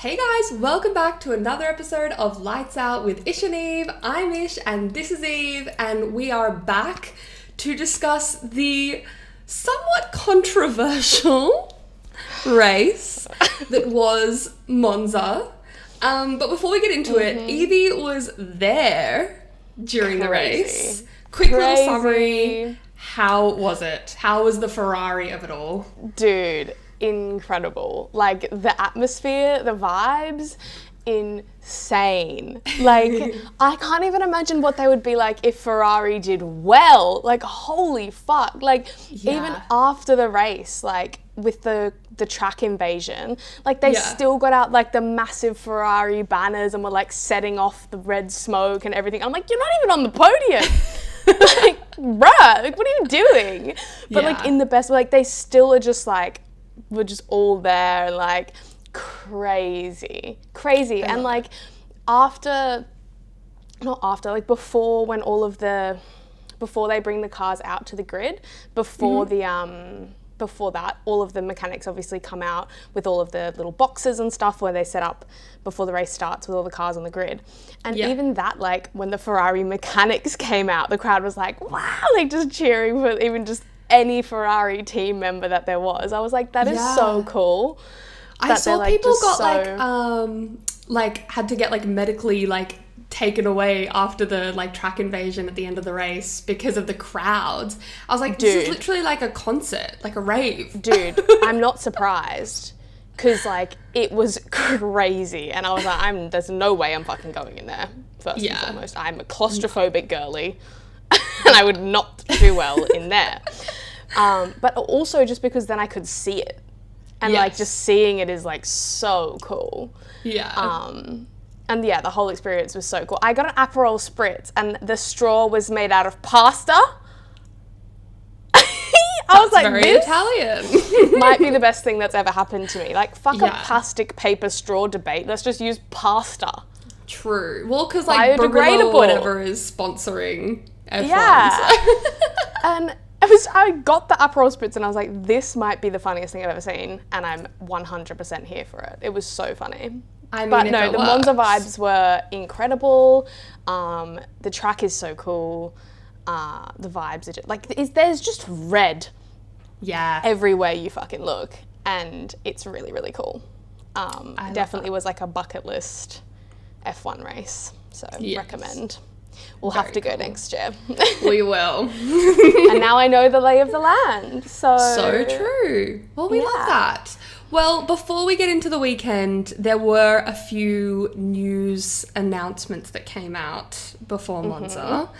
Hey guys, welcome back to another episode of Lights Out with Ish and Eve. I'm Ish and this is Eve, and we are back to discuss the somewhat controversial race that was Monza. But before we get into it, Evie was there during the race. Quick little summary. How was it? How was the Ferrari of it all? Dude, incredible. Like, the atmosphere, the vibes, insane. Like, I can't even imagine what they would be like if Ferrari did well. Like, holy fuck. Like, even after the race, like, with the track invasion, like, they still got out, like, the massive Ferrari banners and were, like, setting off the red smoke and everything. I'm like, you're not even on the podium. Like, bruh, like, what are you doing? But, like, in the best, like, they still are just, like, we're just all there, like, crazy. And, like, before they bring the cars out to the grid, before that, all of the mechanics obviously come out with all of the little boxes and stuff where they set up before the race starts with all the cars on the grid. And even that, like, when the Ferrari mechanics came out, the crowd was like, wow, like, just cheering for even just any Ferrari team member that there was. I was like, that is so cool. I saw like, people got had to get like medically like taken away after the like track invasion at the end of the race because of the crowds. I was like, this is literally like a concert, like a rave. Dude, I'm not surprised because like it was crazy and I was like, there's no way I'm fucking going in there, first and foremost. I'm a claustrophobic girly and I would not do well in there. But also just because then I could see it. And like just seeing it is like so cool. And the whole experience was so cool. I got an Aperol Spritz and the straw was made out of pasta. I was like, very this Italian. might be the best thing that's ever happened to me. Like, fuck a plastic paper straw debate. Let's just use pasta. True. Well, because like biodegradable, whatever is sponsoring F1. Yeah. And I got the Aperol Spritz and I was like, this might be the funniest thing I've ever seen, and I'm 100% here for it. It was so funny. But no, the Monza vibes were incredible. The track is so cool. The vibes are just, like, there's just red everywhere you fucking look, and it's really, really cool. Definitely was like a bucket list F1 race, so recommend. We'll have to go next year. We will. And now I know the lay of the land. So true. Well, we love that. Well, before we get into the weekend, there were a few news announcements that came out before Monza.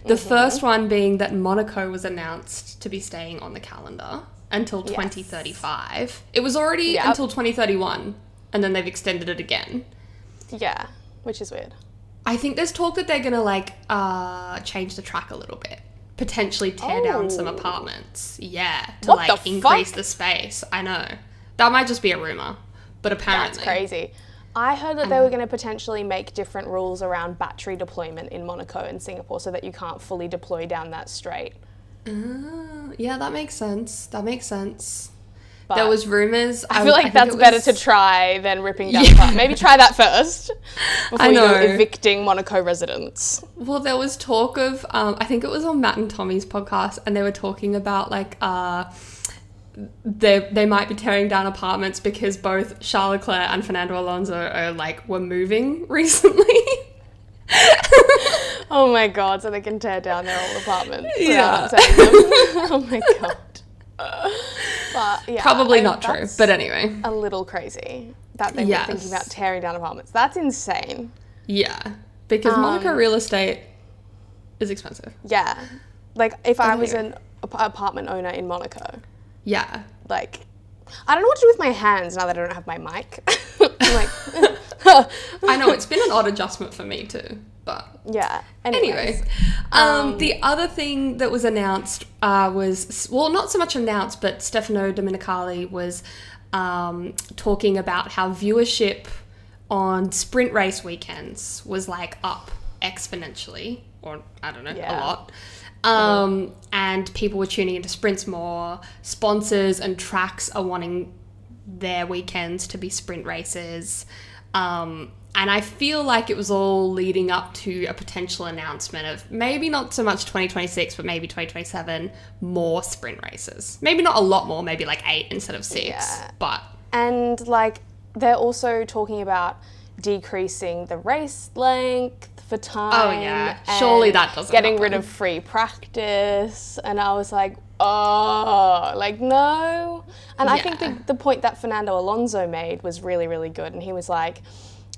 The first one being that Monaco was announced to be staying on the calendar until 2035. It was already until 2031, and then they've extended it again. Yeah, which is weird. I think there's talk that they're going to, like, change the track a little bit. Potentially tear down some apartments. Yeah, to, like, increase the space. I know. That might just be a rumour, but apparently. That's crazy. I heard that they were going to potentially make different rules around battery deployment in Monaco and Singapore so that you can't fully deploy down that straight. Yeah, that makes sense. But there was rumours. I feel like that's better to try than ripping down the park. Maybe try that first before you go evicting Monaco residents. Well, there was talk of, I think it was on Matt and Tommy's podcast, and they were talking about like they might be tearing down apartments because both Charles Leclerc and Fernando Alonso were moving recently. Oh my god! So they can tear down their old apartments without upsetting them. Oh my god. But yeah, probably not true, but anyway, a little crazy that they were thinking about tearing down apartments. That's insane. Yeah, because Monaco real estate is expensive. Yeah, like if I was an apartment owner in Monaco, like I don't know what to do with my hands now that I don't have my mic. I'm like, I know it's been an odd adjustment for me too. But anyways, the other thing that was announced was, well, not so much announced, but Stefano Domenicali was talking about how viewership on sprint race weekends was like up exponentially, or I don't know, a lot. And people were tuning into sprints more. Sponsors and tracks are wanting their weekends to be sprint races. And I feel like it was all leading up to a potential announcement of maybe not so much 2026, but maybe 2027, more sprint races. Maybe not a lot more, maybe like 8 instead of 6. Yeah. But And like they're also talking about decreasing the race length for time. oh yeah, surely that doesn't getting happen. rid of free practice. And I was like, oh, like no. And I think the point that Fernando Alonso made was really, really good. And he was like,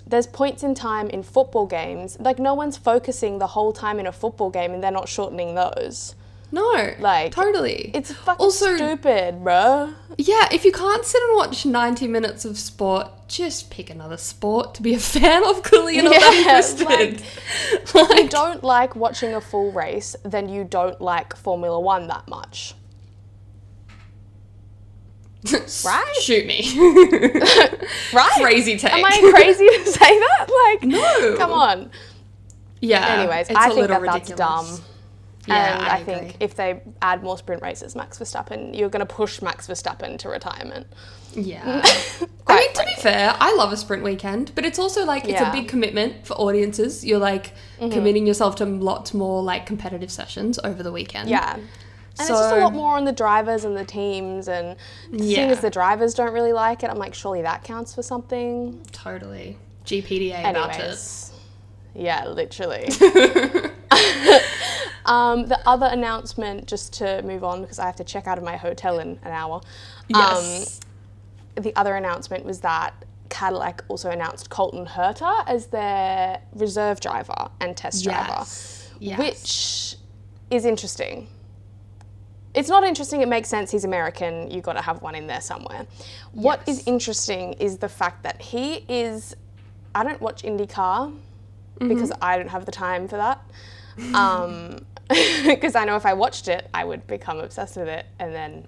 there's points in time in football games, like no one's focusing the whole time in a football game and they're not shortening those. No, Like, totally. It's fucking Also, stupid, bro. yeah, if you can't sit and watch 90 minutes of sport, just pick another sport to be a fan of. Clearly you're not that interested. If you don't like watching a full race, then you don't like Formula One that much. Right? Shoot me. Right? Crazy take. Am I crazy to say that? Like, No. come on. Yeah. Anyways, it's I a think little that that's ridiculous. dumb. Yeah, And I I think agree. if they add more sprint races, Max Verstappen, you're going to push Max Verstappen to retirement. Yeah. I Quite mean, to be fair, I love a sprint weekend, but it's also like, it's a Yeah. big commitment for audiences. You're like committing yourself to lots more like competitive sessions over the weekend. Yeah. And it's just a lot more on the drivers and the teams, and seeing as the drivers don't really like it, I'm like, surely that counts for something. Totally. GPDA about it. Anyways, yeah, literally. The other announcement, just to move on, because I have to check out of my hotel in an hour. Yes. The other announcement was that Cadillac also announced Colton Herta as their reserve driver and test driver, Yes. which is interesting. It's not interesting, it makes sense, he's American, you've got to have one in there somewhere. What is interesting is the fact that he is, I don't watch IndyCar because I don't have the time for that. Because I know if I watched it, I would become obsessed with it and then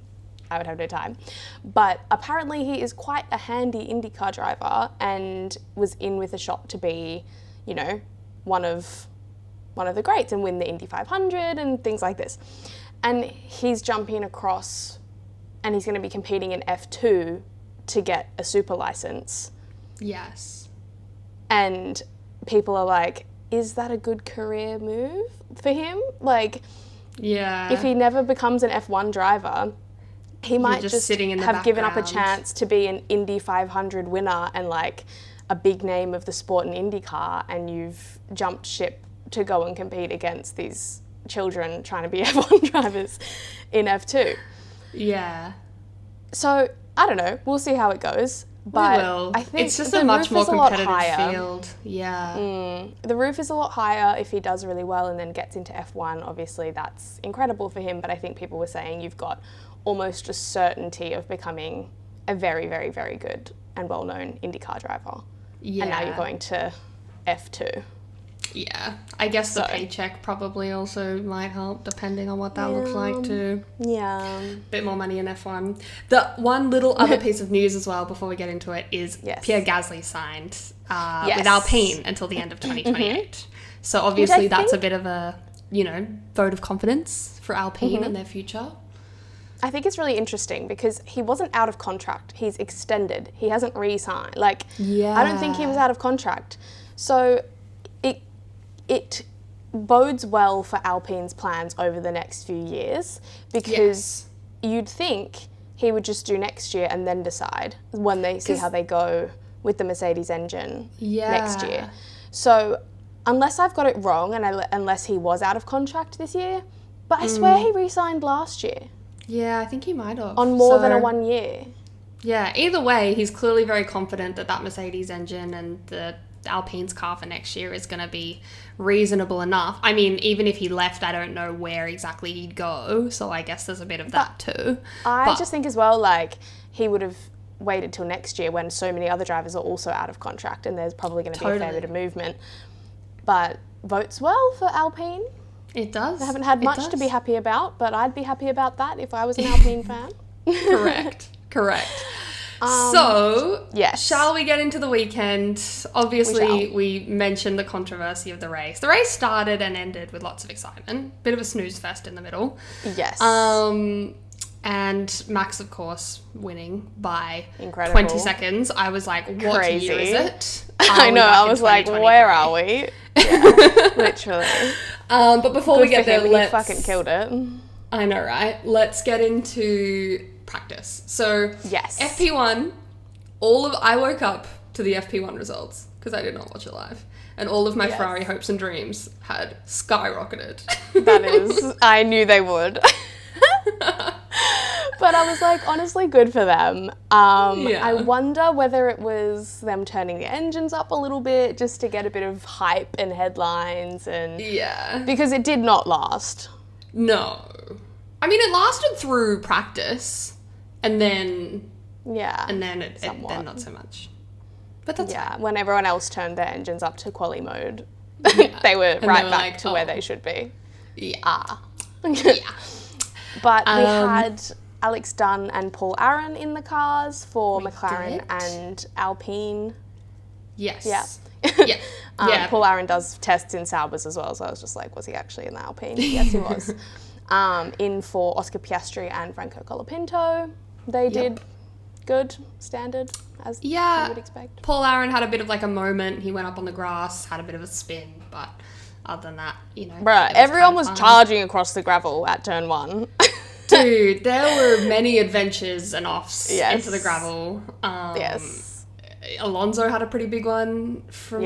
I would have no time. But apparently he is quite a handy IndyCar driver and was in with a shot to be, you know, one of the greats and win the Indy 500 and things like this. And he's jumping across and he's going to be competing in F2 to get a super license. Yes. And people are like, is that a good career move for him? Like, Yeah. if he never becomes an F1 driver, he might just just sitting in the have given up a background. chance to be an Indy 500 winner and like a big name of the sport in IndyCar, and you've jumped ship to go and compete against these children trying to be F1 drivers in F2. Yeah. So, I don't know. We'll see how it goes. But We will. I think it's just the a much roof more is a lot competitive higher. field. Yeah. The roof is a lot higher if he does really well and then gets into F1. Obviously, that's incredible for him. But I think people were saying you've got almost a certainty of becoming a very, very, very good and well-known IndyCar driver. Yeah. And now you're going to F2. Yeah. I guess the So- paycheck probably also might help, depending on what that looks like too. Yeah. Bit more money in F1. The one little other piece of news as well before we get into it is Yes. Pierre Gasly signed Yes. with Alpine until the end of 2028. So obviously that's a think- bit of a, you know, vote of confidence for Alpine and their future. I think it's really interesting because he wasn't out of contract. He's extended. He hasn't re-signed. Like, I don't think he was out of contract. So it bodes well for Alpine's plans over the next few years, because you'd think he would just do next year and then decide when they see how they go with the Mercedes engine next year. So unless I've got it wrong and unless he was out of contract this year, but I swear he re-signed last year Yeah, I think he might have. on more than a 1 year. Yeah, either way, he's clearly very confident that that Mercedes engine and the Alpine's car for next year is going to be reasonable enough. I mean, even if he left, I don't know where exactly he'd go, so I guess there's a bit of that too. I just think as well, like, he would have waited till next year when so many other drivers are also out of contract and there's probably going to be a fair bit of movement. But votes well for Alpine. It does. They haven't had much to be happy about, but I'd be happy about that if I was an Alpine fan. Correct. So, yes. shall we get into the weekend? Obviously, we mentioned the controversy of the race. The race started and ended with lots of excitement. Bit of a snooze fest in the middle. Yes. And Max, of course, winning by Incredible. 20 seconds. I was like, what Crazy. year is it? I know, I was like, where are we? Yeah, literally. But before we get there, he fucking killed it. I know, right? Let's get into practice. So, yes. FP1, I woke up to the FP1 results because I did not watch it live. And all of my Ferrari hopes and dreams had skyrocketed. That is, I knew they would. But I was like, honestly, good for them. I wonder whether it was them turning the engines up a little bit just to get a bit of hype and headlines and because it did not last. No. I mean, it lasted through practice and then then not so much. But that's fine. When everyone else turned their engines up to quali mode, they were back to where they should be. Yeah. But we had Alex Dunn and Paul Aaron in the cars for McLaren and Alpine. Yes. Paul Aaron does tests in Saubers as well, so I was just like, was he actually in the Alpine? Yes, he was. In for Oscar Piastri and Franco Colapinto. They did good, standard, as you would expect. Paul Aaron had a bit of like a moment. He went up on the grass, had a bit of a spin, but other than that, Bruh, everyone was charging across the gravel at turn 1. Dude, there were many adventures and offs into the gravel. Alonso had a pretty big one from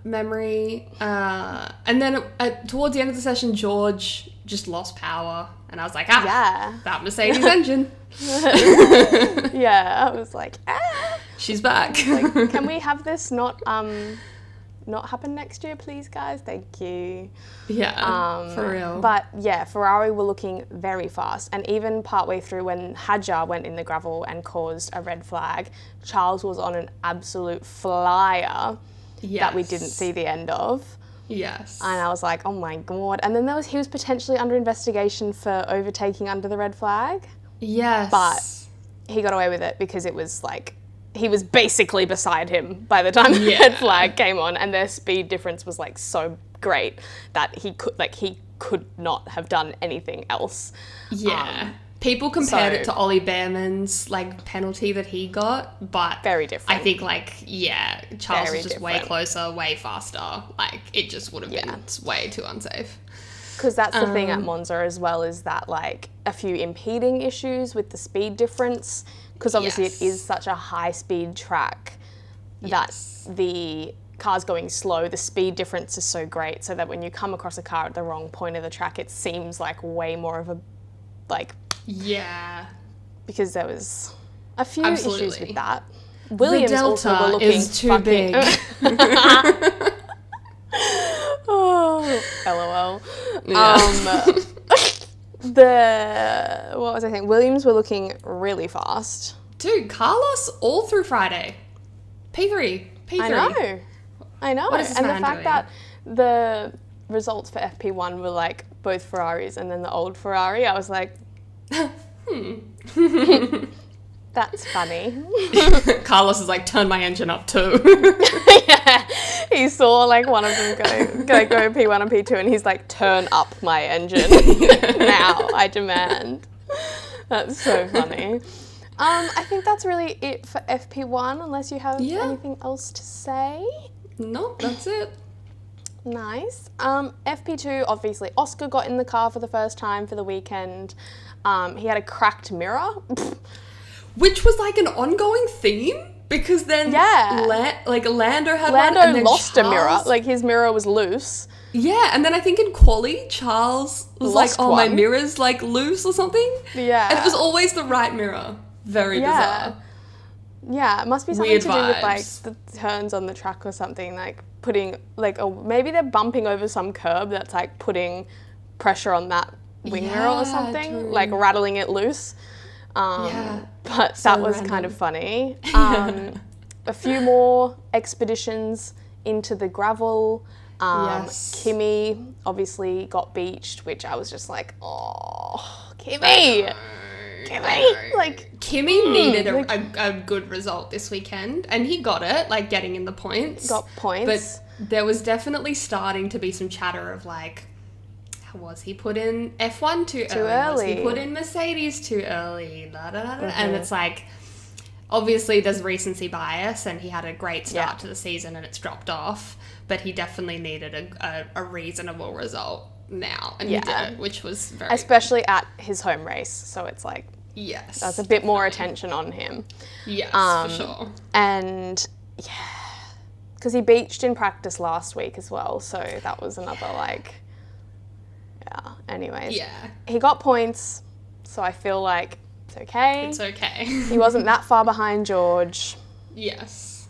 memory. And then towards the end of the session, George just lost power. And I was like, that Mercedes engine. I was like, she's back. Like, can we have this not happen next year, please, guys? Thank you. Yeah, for real. But yeah, Ferrari were looking very fast. And even partway through when Hadjar went in the gravel and caused a red flag, Charles was on an absolute flyer that we didn't see the end of. Yes. And I was like, oh my God. And then he was potentially under investigation for overtaking under the red flag. Yes. But he got away with it because it was like, he was basically beside him by the time the red flag came on, and their speed difference was like so great that he could not have done anything else. Yeah. People compared it to Ollie Behrman's like penalty that he got, but very different. I think Charles was just way closer, way faster. Like it just would have been way too unsafe. Because that's the thing at Monza as well, is that like a few impeding issues with the speed difference. Because obviously it is such a high-speed track that the car's going slow, the speed difference is so great so that when you come across a car at the wrong point of the track, it seems like way more of a, like... Yeah. Because there was a few issues with that. Williams the delta also were looking is too big. Oh, LOL. Yeah. What was I saying? Williams were looking really fast. Dude, Carlos all through Friday. P3. I know. What is this and man the fact doing? that the results for FP1 were like both Ferraris and then the old Ferrari, I was like, that's funny. Carlos is like, turn my engine up too. Yeah, he saw like one of them go P1 and P2 and he's like, turn up my engine now, I demand. That's so funny. I think that's really it for FP1 unless you have anything else to say. Nope, that's it. Nice. FP2, obviously Oscar got in the car for the first time for the weekend. He had a cracked mirror. Which was like an ongoing theme because then Lando had one and then lost Charles... a mirror. Like his mirror was loose. Yeah, and then I think in quali, Charles was Lost like, one. my mirror's like loose or something. Yeah. And it was always the right mirror. Very bizarre. Yeah, it must be something Weird to do with like vibes. the turns on the track or something, like putting like maybe they're bumping over some curb that's like putting pressure on that wing mirror or something, true. like rattling it loose. But So that was random. kind of funny. A few more expeditions into the gravel. Kimi obviously got beached, which I was just like, oh, Kimi! Like, Kimi needed a good result this weekend, and he got it, like getting in the points. Got points. But there was definitely starting to be some chatter of like, was he put in F1 too early? Was he put in Mercedes too early? And it's like, obviously there's recency bias, and he had a great start to the season and it's dropped off, but he definitely needed a reasonable result now, and he did it, which was very... Especially at his home race, so it's like... Yes. There's a bit more attention on him. Yes, for sure. And, because he beached in practice last week as well, so that was another, like... Yeah, anyways. Yeah. He got points, so I feel like it's okay. It's okay. He wasn't that far behind George. Yes.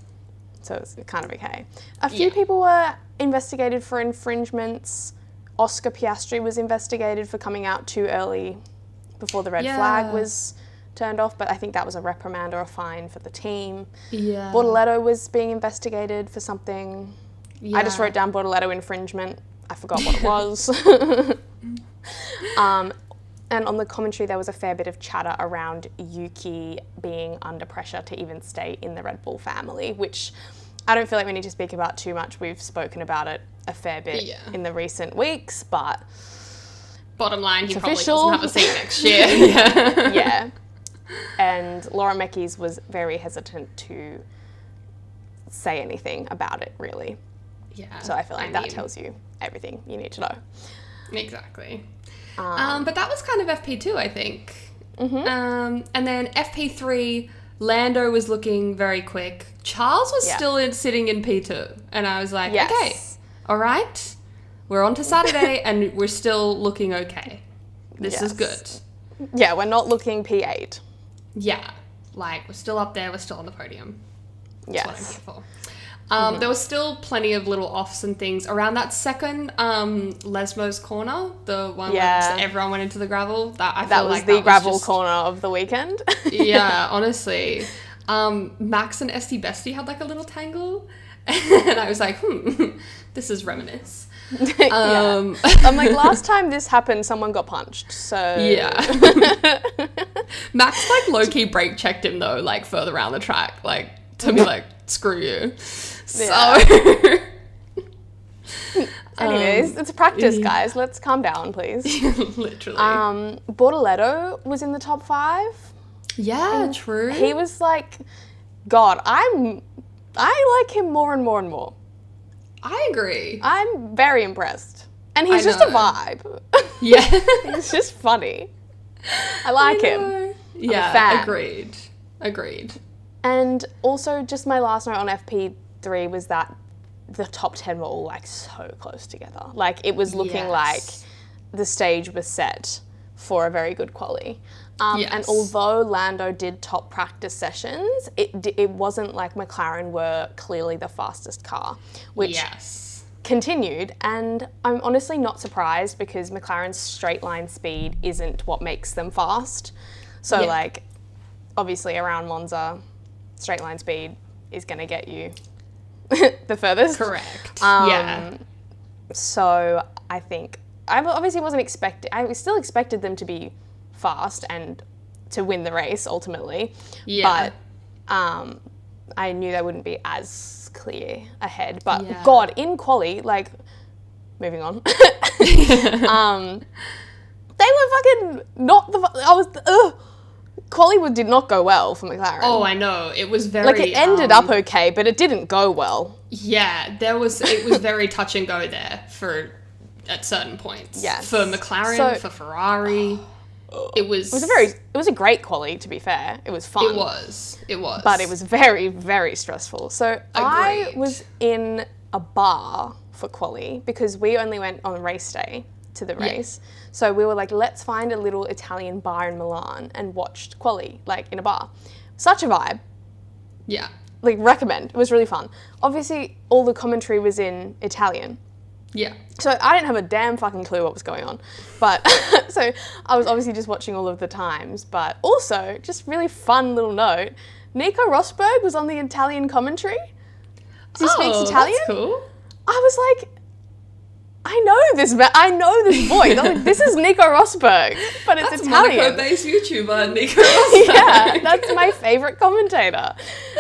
So it's kind of okay. A few people were investigated for infringements. Oscar Piastri was investigated for coming out too early before the red flag was turned off, but I think that was a reprimand or a fine for the team. Yeah. Bortoletto was being investigated for something. Yeah. I just wrote down Bortoletto infringement. I forgot what it was. And on the commentary, there was a fair bit of chatter around Yuki being under pressure to even stay in the Red Bull family, which I don't feel like we need to speak about too much. We've spoken about it a fair bit in the recent weeks, but... Bottom line, he probably official. doesn't have a seat next year. Yeah. And Laura Mekies was very hesitant to say anything about it, really. Yeah. So I feel like that tells you everything you need to know. Exactly. But that was kind of FP2, I think. And then FP3, Lando was looking very quick. Charles was still sitting in P2. And I was like, okay, all right. We're on to Saturday and we're still looking okay. This is good. Yeah, we're not looking P8. Yeah. Like, we're still up there. We're still on the podium. Yes. That's what I'm here for. There was still plenty of little offs and things around that second Lesmo's corner, the one where just everyone went into the gravel. That was the gravel corner of the weekend. Yeah, honestly. Max and Esty Bestie had like a little tangle, and I was like, this is reminisce. I'm like, last time this happened, someone got punched, so... Yeah. Max, like, low-key brake checked him, though, like, further around the track, like, to be like, screw you. So... Anyways, it's practice, guys. Let's calm down, please. Literally. Bortoletto was in the top 5. Yeah, true. He was like, God, I like him more and more and more. I agree. I'm very impressed. And he's just a vibe. Yeah. He's just funny. I like him. Yeah, I'm a fan. Agreed. And also, just my last note on FP3 was that the top 10 were all like so close together. Like, it was looking like the stage was set for a very good quali. And although Lando did top practice sessions, it wasn't like McLaren were clearly the fastest car, which continued. And I'm honestly not surprised because McLaren's straight line speed isn't what makes them fast. So like, obviously around Monza, straight line speed is going to get you the furthest. Correct. So I think, I obviously wasn't expecting, I still expected them to be fast and to win the race ultimately, but I knew they wouldn't be as clear ahead. But God, in quali, like, moving on, they were fucking not the. Quali did not go well for McLaren. Oh, I know. It was very... Like, it ended up okay, but it didn't go well. Yeah, it was very touch and go there at certain points. Yes. For McLaren, for Ferrari. It was a great quali, to be fair. It was fun. It was. But it was very, very stressful. So I was in a bar for quali because we only went on race day to the race. So we were like, let's find a little Italian bar in Milan and watched quali, like, in a bar. Such a vibe. Yeah. Like, recommend. It was really fun. Obviously, all the commentary was in Italian. Yeah. So I didn't have a damn fucking clue what was going on. But, so I was obviously just watching all of the times. But also, just really fun little note, Nico Rosberg was on the Italian commentary. He speaks Italian. That's cool. I was like, I know this voice. I was like, this is Nico Rosberg, but it's Italian. Monaco-based YouTuber Nico Rosberg. Yeah, that's my favourite commentator.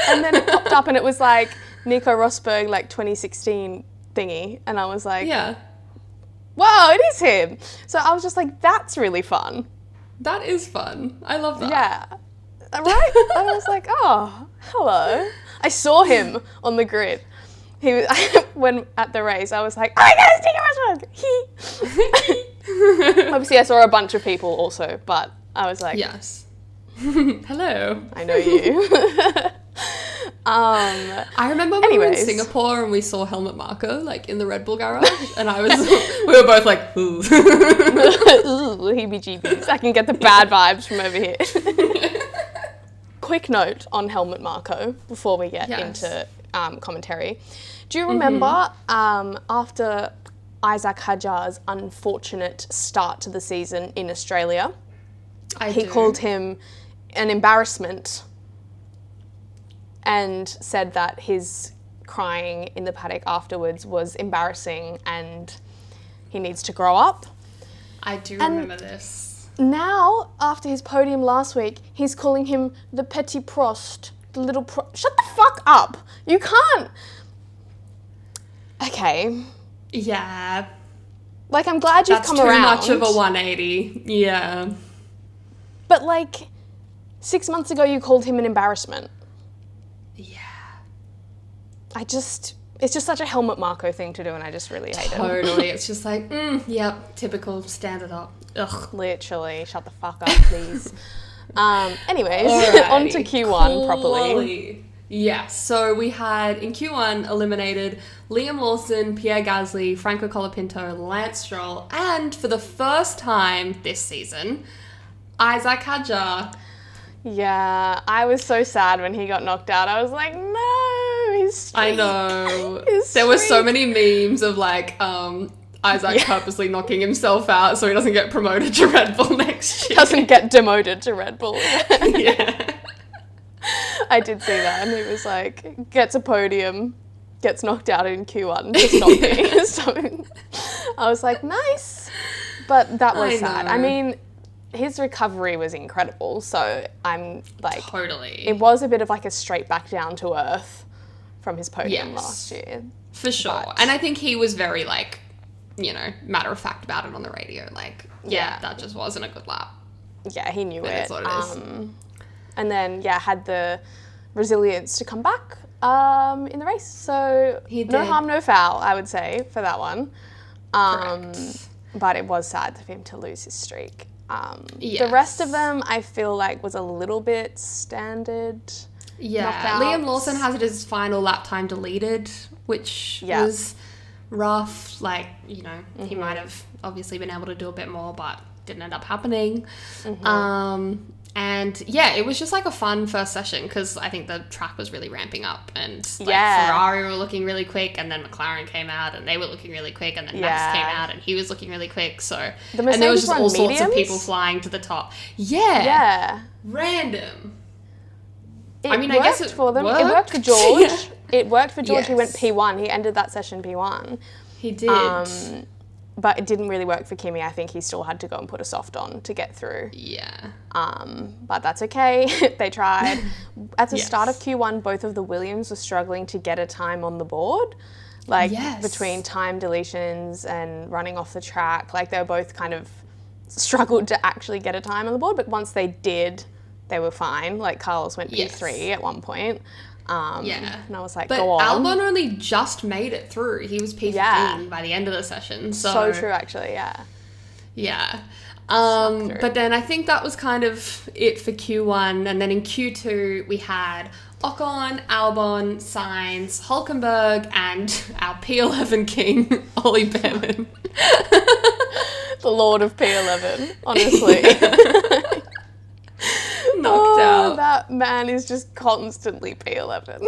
And then it popped up and it was like Nico Rosberg, like 2016 thingy, and I was like, whoa, it is him. So I was just like, that's really fun. That is fun. I love that. Yeah. Right? And I was like, oh, hello. I saw him on the grid. He was, when at the race, I was like, oh my God, it's Tico Rosberg. Obviously, I saw a bunch of people also, but I was like, yes. Hello. I know you. I remember we were in Singapore and we saw Helmut Marko like in the Red Bull garage, and we were both like, ooh. Ooh, heebie-jeebies. I can get the bad vibes from over here. Quick note on Helmut Marko before we get into commentary. Do you remember after Isaac Hadjar's unfortunate start to the season in Australia, he called him an embarrassment and said that his crying in the paddock afterwards was embarrassing and he needs to grow up. I do remember this. Now, after his podium last week, he's calling him the petit Prost, the little Shut the fuck up! You can't. Okay. Yeah. Like, I'm glad you've come around. That's too much of a 180. Yeah. But like, 6 months ago you called him an embarrassment. Yeah. It's just such a Helmut Marko thing to do, and I just really hate it. Totally. It's just like, yep, typical, stand it up. Ugh. Literally, shut the fuck up, please. Anyways, on to Q1 properly. Yeah, so we had, in Q1, eliminated Liam Lawson, Pierre Gasly, Franco Colapinto, Lance Stroll, and for the first time this season, Isaac Hadjar. Yeah, I was so sad when he got knocked out. I was like, no, his streak. I know. There were so many memes of like Isaac purposely knocking himself out so he doesn't get promoted to Red Bull next year. Doesn't get demoted to Red Bull. Yeah. I did see that, and he was like, gets a podium, gets knocked out in Q1, just not me. So I was like, nice. But that was sad. I mean, his recovery was incredible, so I'm like... Totally. It was a bit of like a straight back down to earth from his podium last year. For sure. And I think he was very like, you know, matter of fact about it on the radio. Like, that just wasn't a good lap. Yeah, he knew it. That's what it is. And then, had the resilience to come back in the race. So he did. No harm, no foul, I would say, for that one. Correct. But it was sad for him to lose his streak. The rest of them, I feel like, was a little bit standard. Yeah, knockouts. Liam Lawson has his final lap time deleted, which was rough. Like, you know, he might have obviously been able to do a bit more, but didn't end up happening. And yeah, it was just like a fun first session because I think the track was really ramping up, and like Ferrari were looking really quick, and then McLaren came out and they were looking really quick, and then Max came out and he was looking really quick. So and there was just all sorts of people flying to the top. Yeah. Random. I guess it for them. Worked. It worked for George. It worked for George. He went P1. He ended that session P1. He did. But it didn't really work for Kimi. I think he still had to go and put a soft on to get through. Yeah. But that's okay. They tried. At the start of Q1, both of the Williams were struggling to get a time on the board. Like, between time deletions and running off the track. Like, they were both kind of struggled to actually get a time on the board. But once they did, they were fine. Like, Carlos went P3 at one point. And I was like, go on. Albon only just made it through. He was P15 by the end of the session. So true, actually, Yeah. But then I think that was kind of it for Q1. And then in Q2, we had Ocon, Albon, Sainz, Hülkenberg, and our P11 king, Ollie Behrman. The Lord of P11, honestly. Knocked out. That man is just constantly P11.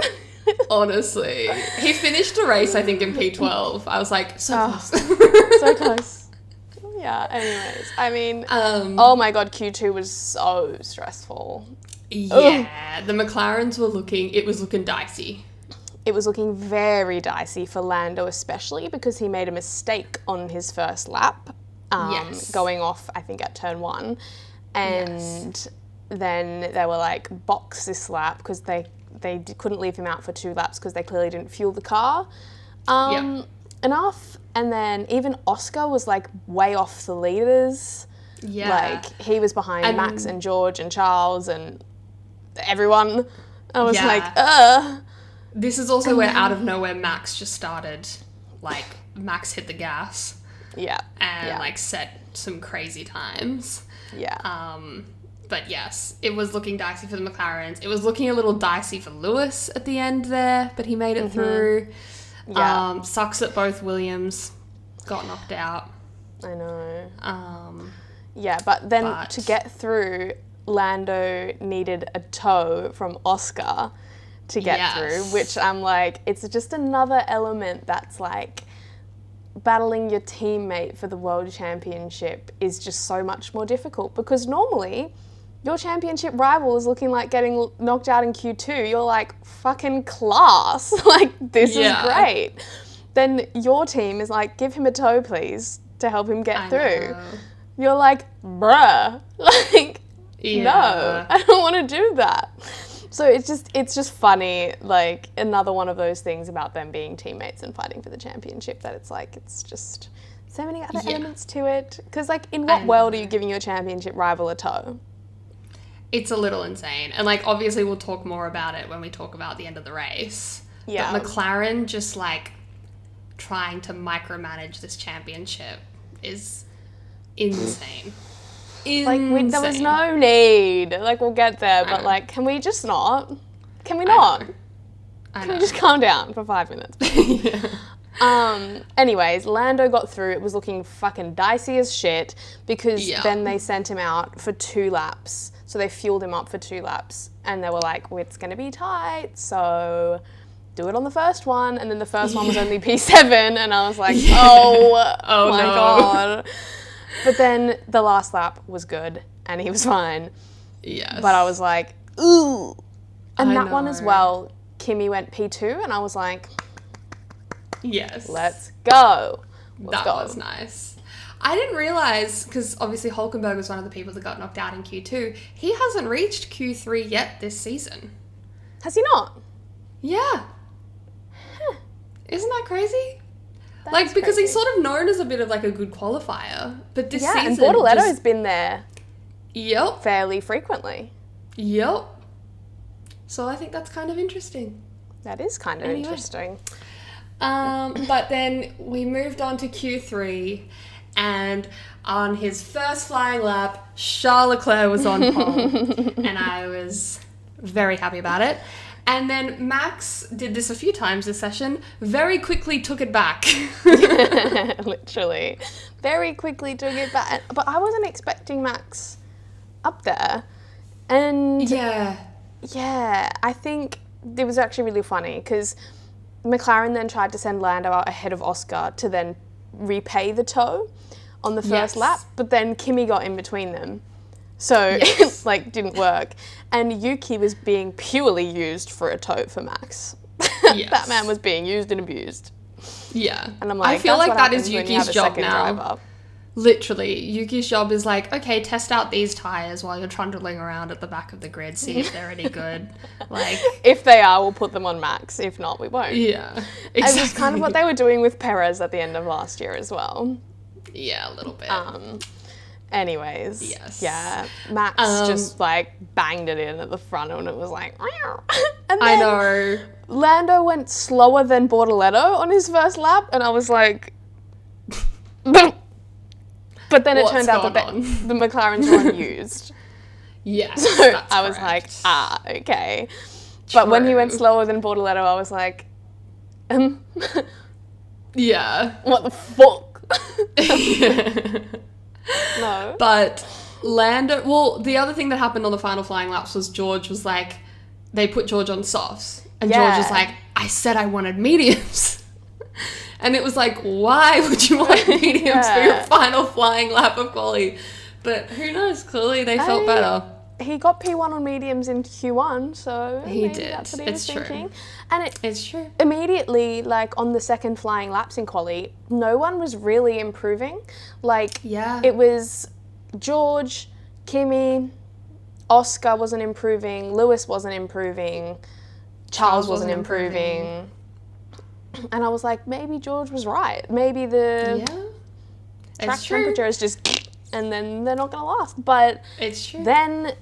Honestly. He finished the race, I think, in P12. I was like, so close. So close. Yeah, anyways. I mean, oh my God, Q2 was so stressful. Yeah, the McLarens it was looking dicey. It was looking very dicey for Lando, especially because he made a mistake on his first lap, going off, I think, at turn 1. And then they were like, box this lap, because they couldn't leave him out for 2 laps because they clearly didn't fuel the car. enough. And then even Oscar was like way off the leaders. Yeah. Like he was behind Max and George and Charles and everyone. I was like, This is also where out of nowhere Max just started, like, Max hit the gas. Yeah. And, like, set some crazy times. Yeah. But yes, it was looking dicey for the McLarens. It was looking a little dicey for Lewis at the end there, but he made it through. Yeah. Sucks that both Williams got knocked out. I know. Yeah, but then to get through, Lando needed a tow from Oscar to get through, which I'm like, it's just another element that's like battling your teammate for the world championship is just so much more difficult, because normally your championship rival is looking like getting knocked out in Q2. You're like, fucking class. Like, this is great. Then your team is like, give him a tow, please, to help him get through. Know. You're like, bruh. Like, no, I don't want to do that. So it's just funny, like, another one of those things about them being teammates and fighting for the championship, that it's like, it's just so many other elements to it. Because, like, in what world are you giving your championship rival a tow? It's a little insane. And, like, obviously we'll talk more about it when we talk about the end of the race. Yeah. But McLaren just, like, trying to micromanage this championship is insane. Like, there was no need. Like, we'll get there, but, like, can we just not? Can we not? I know. Can we just calm down for 5 minutes? Anyways, Lando got through. It was looking fucking dicey as shit, because then they sent him out for 2 laps. So they fueled him up for 2 laps, and they were like, well, it's going to be tight, so do it on the first one. And then the first one was only P7, and I was like, oh my God. But then the last lap was good, and he was fine. Yes. But I was like, ooh. And that one as well, Kimi went P2, and I was like, yes. Let's go. That was nice. I didn't realise, because obviously Hulkenberg was one of the people that got knocked out in Q2. He hasn't reached Q3 yet this season. Has he not? Yeah. Huh. Isn't that crazy? Like, because he's sort of known as a bit of, like, a good qualifier. But this season... and Bortoletto's been there fairly frequently. Yep. So I think that's kind of interesting. That is kind of interesting. But then we moved on to Q3, and on his first flying lap, Charles Leclerc was on pole, and I was very happy about it. And then Max did this a few times this session, very quickly took it back. Literally. Very quickly took it back. But I wasn't expecting Max up there. And yeah, I think it was actually really funny, because McLaren then tried to send Lando out ahead of Oscar to then repay the tow on the first lap, but then Kimi got in between them. So it, like, didn't work. And Yuki was being purely used for a tow for Max. That man was being used and abused. Yeah. And I'm like, I feel like that is Yuki's job now. Literally, Yuki's job is like, okay, test out these tyres while you're trundling around at the back of the grid, see if they're any good. Like, if they are, we'll put them on Max. If not, we won't. Yeah, exactly. It was kind of what they were doing with Perez at the end of last year as well. Yeah, a little bit. Anyways, yeah, Max just like banged it in at the front, and it was like, and then I know. Lando went slower than Bortoletto on his first lap, and I was like, but then it turned out that the McLarens were unused. Yes, so I was like, okay. But when he went slower than Bortoletto, I was like, yeah, what the fuck? No. But Lando, well, the other thing that happened on the final flying laps was George was like, they put George on softs. And George was like, I said I wanted mediums. And it was like, why would you want mediums for your final flying lap of quali? But who knows? Clearly they felt better. He got P1 on mediums in Q1, so he maybe did. That's what he was thinking. True. And it's true. Immediately, like on the second flying laps in quali, no one was really improving. Like, it was George, Kimi, Oscar wasn't improving, Lewis wasn't improving, Charles wasn't improving. And I was like, maybe George was right. Maybe the track temperature is just, and then they're not going to last. But it's true. Then,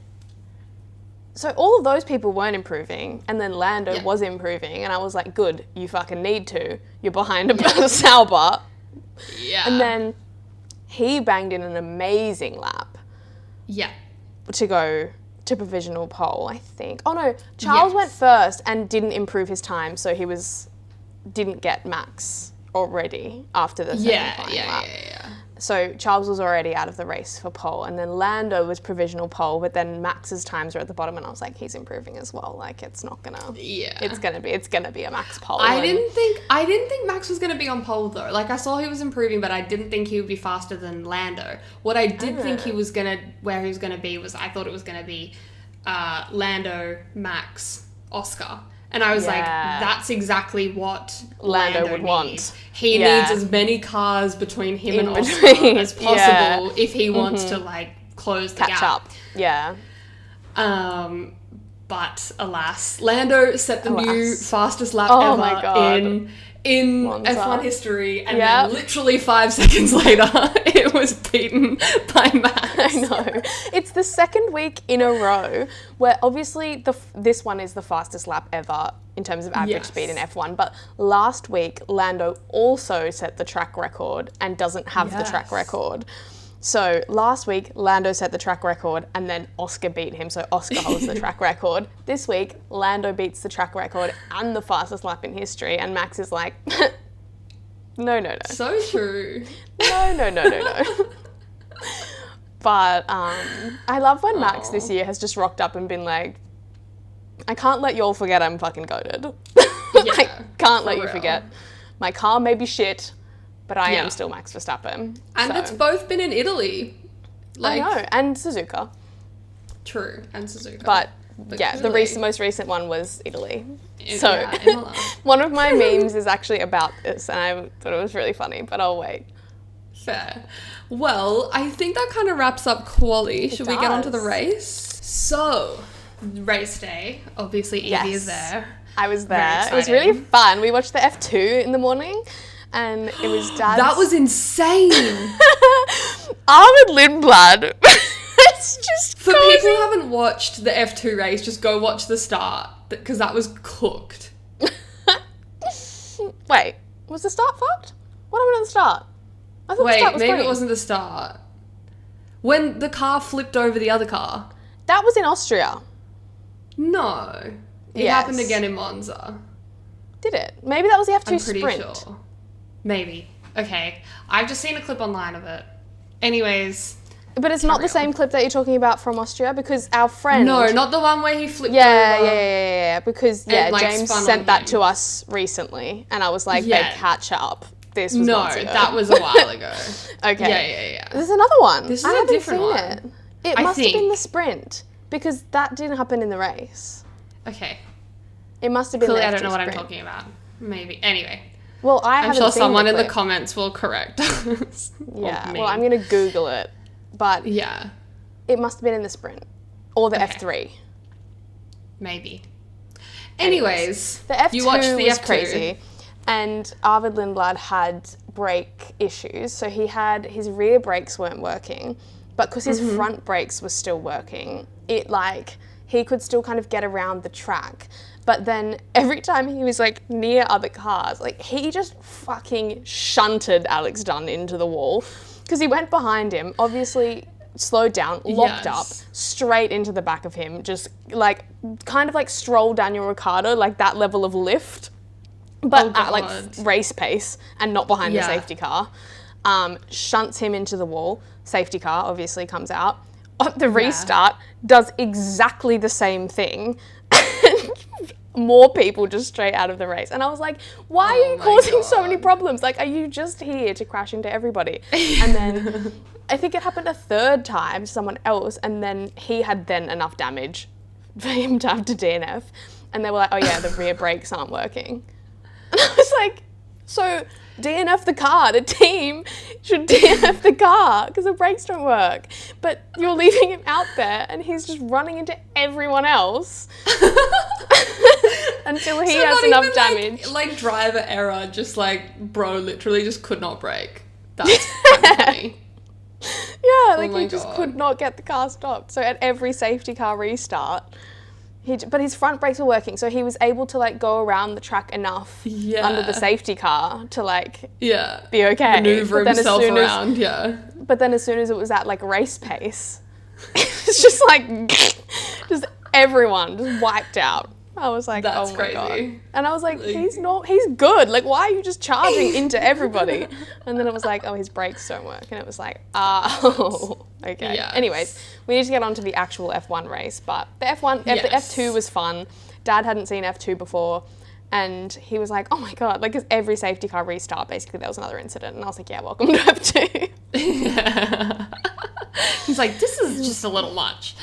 so all of those people weren't improving, and then Lando was improving, and I was like, good, you fucking need to. You're behind a Sauber. Yeah. And then he banged in an amazing lap. Yeah. To go to provisional pole, I think. Oh no, Charles went first and didn't improve his time, so he didn't get Max already after the second lap. So Charles was already out of the race for pole, and then Lando was provisional pole, but then Max's times were at the bottom, and I was like, he's improving as well. Like, it's not gonna. Yeah. It's gonna be a Max pole. I didn't think Max was gonna be on pole though. Like, I saw he was improving, but I didn't think he would be faster than Lando. What I did think where he was gonna be was, I thought it was gonna be Lando, Max, Oscar. And I was like, that's exactly what Lando would want. He needs as many cars between him and Oscar as possible if he wants to, like, close the catch gap. Up. Yeah. But alas, Lando set the new fastest lap ever in Monza. F1 history, and then literally 5 seconds later, it was beaten by Max. I know. It's the second week in a row where obviously this one is the fastest lap ever in terms of average speed in F1, but last week Lando also set the track record and doesn't have the track record. So last week, Lando set the track record and then Oscar beat him, so Oscar holds the track record. This week, Lando beats the track record and the fastest lap in history, and Max is like, no. So true. No. But I love when Max this year has just rocked up and been like, I can't let you all forget I'm fucking goated. I can't let you forget. My car may be shit, but I am still Max Verstappen. And it's both been in Italy. Like, I know, and Suzuka. True, and Suzuka. But the most recent one was Italy. One of my memes is actually about this, and I thought it was really funny, but I'll wait. Fair. Well, I think that kind of wraps up quali. Should we get on to the race? So, race day. Obviously, Evie is there. I was there. It was really fun. We watched the F2 in the morning. And it was Dad's... That was insane! Arvid Lindblad. It's just For people who haven't watched the F2 race, just go watch the start, because that was cooked. Wait, was the start fucked? What happened at the start? I thought the start was maybe green. It wasn't the start. When the car flipped over the other car. That was in Austria. No. It happened again in Monza. Did it? Maybe that was the F2 I'm pretty sprint. Sure. Maybe. Okay. I've just seen a clip online of it. Anyways. But it's not the same clip that you're talking about from Austria, because our friend... No, not the one where he flipped over. Yeah. Because, James sent that to us recently. And I was like, babe, catch up. This was months ago. That was a while ago. Okay. Yeah. There's another one. This is a different one. It must have been the sprint, because that didn't happen in the race. Okay. It must have been Clearly, the I don't know what sprint. I'm talking about. Maybe. Anyway. Well, I'm sure someone in the comments will correct us. Yeah, well, I'm going to Google it. But it must have been in the sprint. Or the F3. Maybe. Anyways, the F2 you watched the was F2. crazy. And Arvid Lindblad had brake issues. So his rear brakes weren't working. But because his front brakes were still working, he could still kind of get around the track. But then every time he was like near other cars, like he just fucking shunted Alex Dunn into the wall, because he went behind him, obviously slowed down, locked up, straight into the back of him, just like kind of like strolled Daniel Ricciardo, like that level of lift, but at like race pace and not behind the safety car. Shunts him into the wall. Safety car obviously comes out. At the restart, does exactly the same thing. More people just straight out of the race. And I was like, why are you causing so many problems? Like, are you just here to crash into everybody? And then I think it happened a third time to someone else, and then he had then enough damage for him to have to DNF. And they were like, oh yeah, the rear brakes aren't working. And I was like, so DNF the car. The team should DNF the car because the brakes don't work. But you're leaving him out there and he's just running into everyone else. until he So has not enough even, damage. Like driver error, just like, bro, literally just could not brake. That's funny. Yeah, like my he just God. could not get the car stopped. So at every safety car restart, but his front brakes were working, so he was able to like go around the track enough under the safety car to like be okay. Maneuver himself around, But then as soon as it was at like race pace, it's just like just everyone just wiped out. I was like, That's oh my God. crazy. And I was like, he's good. Like, why are you just charging into everybody? And then it was like, oh, his brakes don't work. And it was like, oh, okay. Yes. Anyways, we need to get on to the actual F1 race. But the the F2 was fun. Dad hadn't seen F2 before. And he was like, oh my God, like, 'cause every safety car restart, basically there was another incident. And I was like, yeah, welcome to F2. He's like, this is just a little much.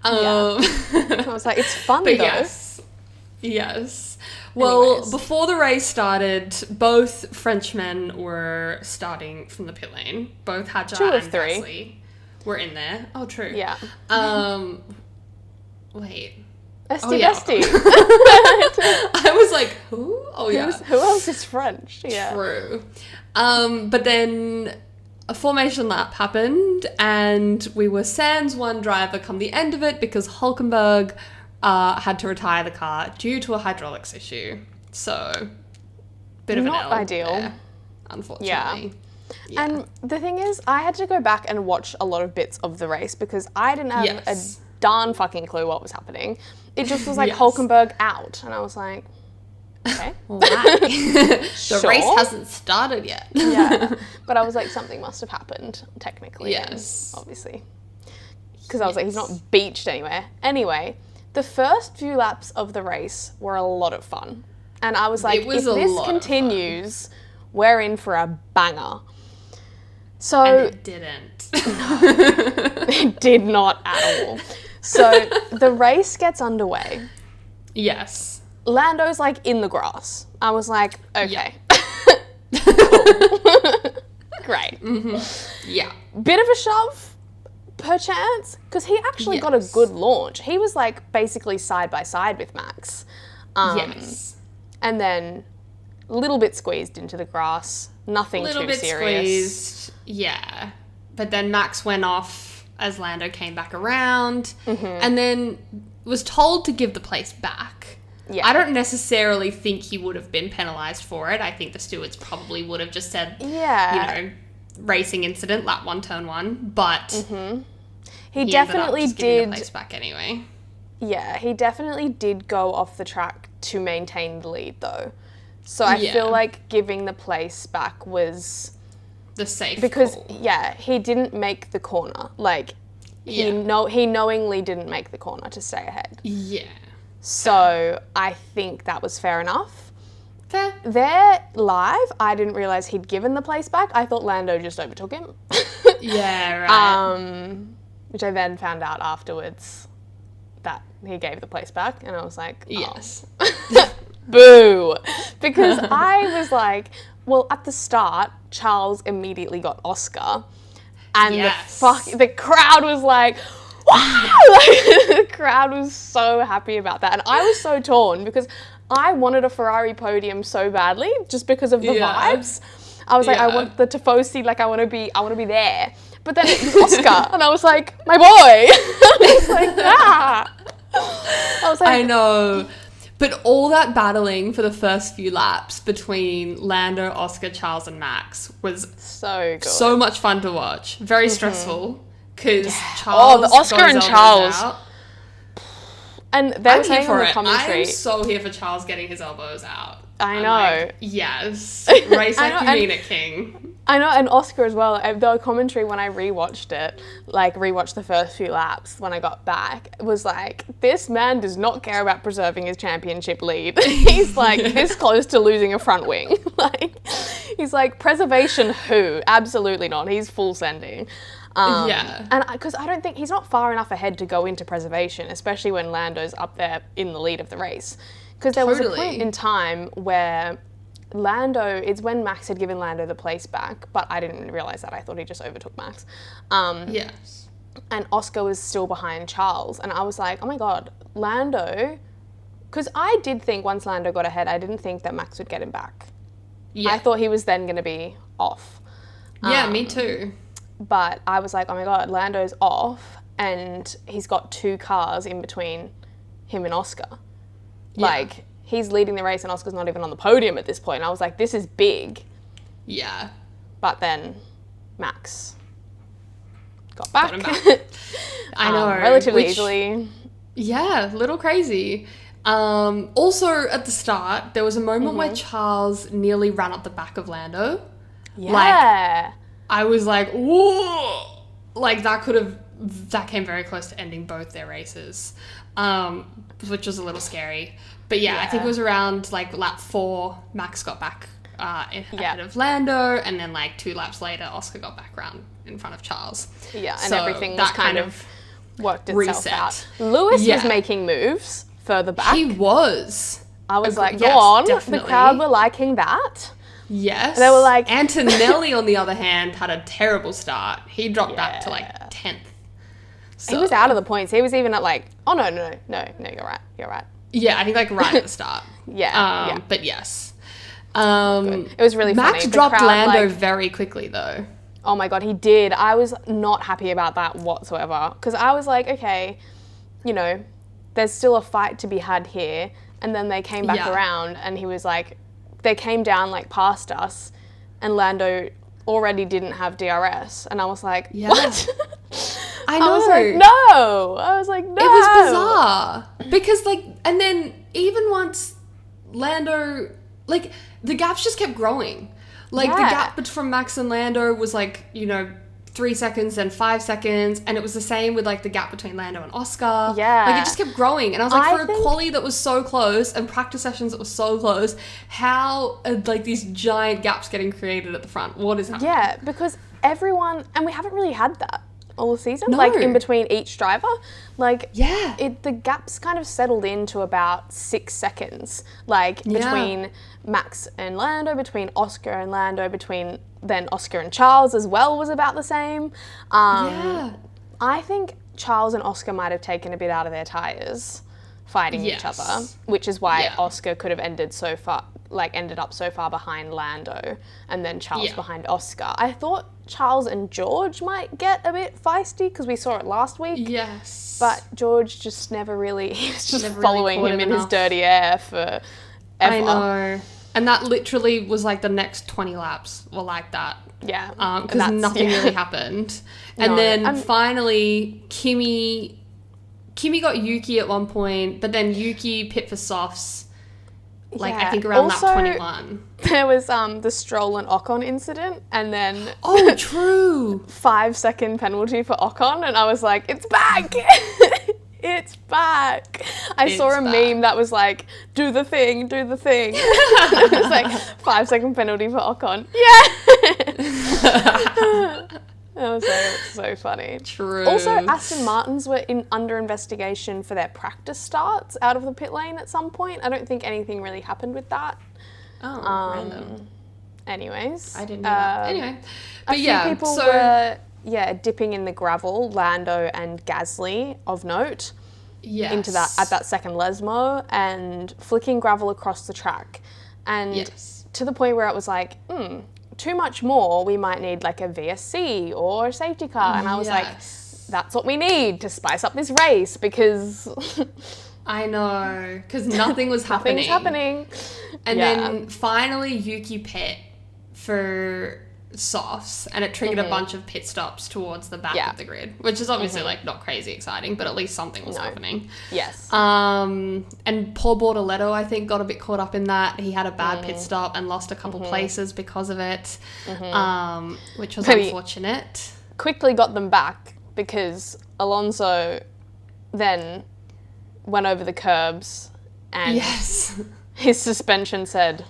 I was like, it's fun But though. Yes. Well, Anyways. before the race started, both Frenchmen were starting from the pit lane. Both Hadjar 2 of and 3 Gasly were in there. Oh, true. Yeah. Wait. Esty yeah. Bestie. I was like, who? Oh, yeah. Who else is French? Yeah. True. But then a formation lap happened, and we were sans one driver come the end of it because Hulkenberg had to retire the car due to a hydraulics issue. So, bit of Not an L ideal. there, unfortunately. Yeah. And the thing is, I had to go back and watch a lot of bits of the race because I didn't have Yes. a darn fucking clue what was happening. It just was like Yes. Hulkenberg out, and I was like, okay. Why? The Sure. race hasn't started yet. Yeah. But I was like, something must have happened, technically. Yes. And obviously. Because I was like, he's not beached anywhere. Anyway, the first few laps of the race were a lot of fun. And I was like, It was if a this lot of continues, we're in for a banger. So And it didn't. it did not at all. So the race gets underway. Yes. Lando's like in the grass. I was like, okay. Great. Yeah. Bit of a shove, perchance, because he actually got a Yes. good launch. He was like basically side by side with Max. Yes. And then a little bit squeezed into the grass. Nothing Little too bit serious. squeezed. Yeah. But then Max went off as Lando came back around and then was told to give the place back. Yeah. I don't necessarily think he would have been penalised for it. I think the stewards probably would have just said, Yeah. you know, racing incident, lap 1, turn 1. But He he definitely ended up just giving did. the place back anyway. Yeah, he definitely did go off the track to maintain the lead, though. So I Yeah. feel like giving the place back was The safe because call. he didn't make the corner. Like he knowingly didn't make the corner to stay ahead. Yeah. So I think that was fair enough. Fair. There live, I didn't realize he'd given the place back. I thought Lando just overtook him. Yeah, right. Which I then found out afterwards that he gave the place back, and I was like, oh. Yes. Boo! Because I was like, well, at the start, Charles immediately got Oscar, and Yes. the crowd was like, wow! Like, the crowd was so happy about that, and I was so torn because I wanted a Ferrari podium so badly just because of the vibes. I was like, I want the Tifosi, like I want to be there. But then it was Oscar, and I was like, my boy. I was like, ah. I was like, I know. But all that battling for the first few laps between Lando, Oscar, Charles, and Max was so good. so much fun to watch. Very stressful because Charles. the Oscar got his and elbows Charles. out. And they were I'm here saying on for the it. commentary. I'm so here for Charles getting his elbows out. I I'm know. like, yes. Race like you mean it, King. I know, and Oscar as well. The commentary when I rewatched it, like rewatched the first few laps when I got back, was like, this man does not care about preserving his championship lead. He's like this close to losing a front wing. Like, he's like, preservation who? Absolutely not. He's full sending. And because I don't think he's not far enough ahead to go into preservation, especially when Lando's up there in the lead of the race. Because there was a point in time where Lando, it's when Max had given Lando the place back, but I didn't realise that. I thought he just overtook Max. Yes. And Oscar was still behind Charles. And I was like, oh my God, Lando Because I did think once Lando got ahead, I didn't think that Max would get him back. Yeah. I thought he was then going to be off. Yeah, me too. But I was like, oh my God, Lando's off and he's got 2 cars in between him and Oscar. Yeah. Like, he's leading the race and Oscar's not even on the podium at this point. And I was like, this is big. Yeah. But then Max got back. Got him back. I know. Relatively easily. Yeah, a little crazy. Also, at the start, there was a moment where Charles nearly ran up the back of Lando. Yeah. Like, I was like, whoa! Like, that came very close to ending both their races, which was a little scary. But yeah, I think it was around, like, lap 4, Max got back ahead of Lando, and then, like, 2 laps later, Oscar got back around in front of Charles. Yeah, and so everything was kind of worked itself reset. out. Lewis was making moves further back. He was. I was like, go on. Definitely. The crowd were liking that. Yes. They were like... Antonelli, on the other hand, had a terrible start. He dropped back to, like, 10th. So. He was out of the points. He was even at, like... Oh, no, you're right. Yeah, I think, like, right at the start. Yeah. But yes. It was really funny. Max dropped Lando very quickly, though. Oh my God, he did. I was not happy about that whatsoever. Because I was like, okay, you know, there's still a fight to be had here. And then they came back around and he was like, they came down like past us and Lando already didn't have DRS. And I was like, what? I know. I was like, no. It was bizarre. Because, like, and then even once Lando, like, the gaps just kept growing. Like, the gap from Max and Lando was, like, you know, 3 seconds, then 5 seconds. And it was the same with, like, the gap between Lando and Oscar. Yeah. Like, it just kept growing. And I was like, for a quali that was so close and practice sessions that were so close, how are, like, these giant gaps getting created at the front? What is happening? Yeah, because everyone... And we haven't really had that all season. No. Like, in between each driver. Like, yeah. The gaps kind of settled into about 6 seconds. Like, between... Max and Lando, between Oscar and Lando, between then Oscar and Charles as well was about the same. I think Charles and Oscar might have taken a bit out of their tyres fighting each other, which is why Oscar could have ended up so far behind Lando and then Charles behind Oscar. I thought Charles and George might get a bit feisty because we saw it last week. Yes. But George just never really, he was just following him in his dirty air for... Ever. I know. And that literally was like the next 20 laps were like that. Yeah. Because nothing really happened. And then finally, Kimi got Yuki at one point, but then Yuki pit for softs, like I think around lap 21. There was the Stroll and Ocon incident, and then... Oh, true! 5-second penalty for Ocon, and I was like, it's back! It's back. I saw a meme that was like, do the thing. It was like 5-second penalty for Ocon. Yeah. That was so funny. True. Also, Aston Martins were under investigation for their practice starts out of the pit lane at some point. I don't think anything really happened with that. Oh, random. Anyways. I didn't know that. Anyway. But a few people were... dipping in the gravel, Lando and Gasly, of note, into that at that second Lesmo, and flicking gravel across the track. And to the point where it was like, too much more, we might need like a VSC or a safety car. And I was like, that's what we need to spice up this race because... I know, because nothing was happening. Nothing's happening. And then finally Yuki pit for... softs, and it triggered a bunch of pit stops towards the back of the grid, which is obviously like not crazy exciting, but at least something was happening. Yes. And Paul Bortoletto, I think, got a bit caught up in that. He had a bad pit stop and lost a couple places because of it, which was unfortunate. Quickly got them back because Alonso then went over the curbs and his suspension said,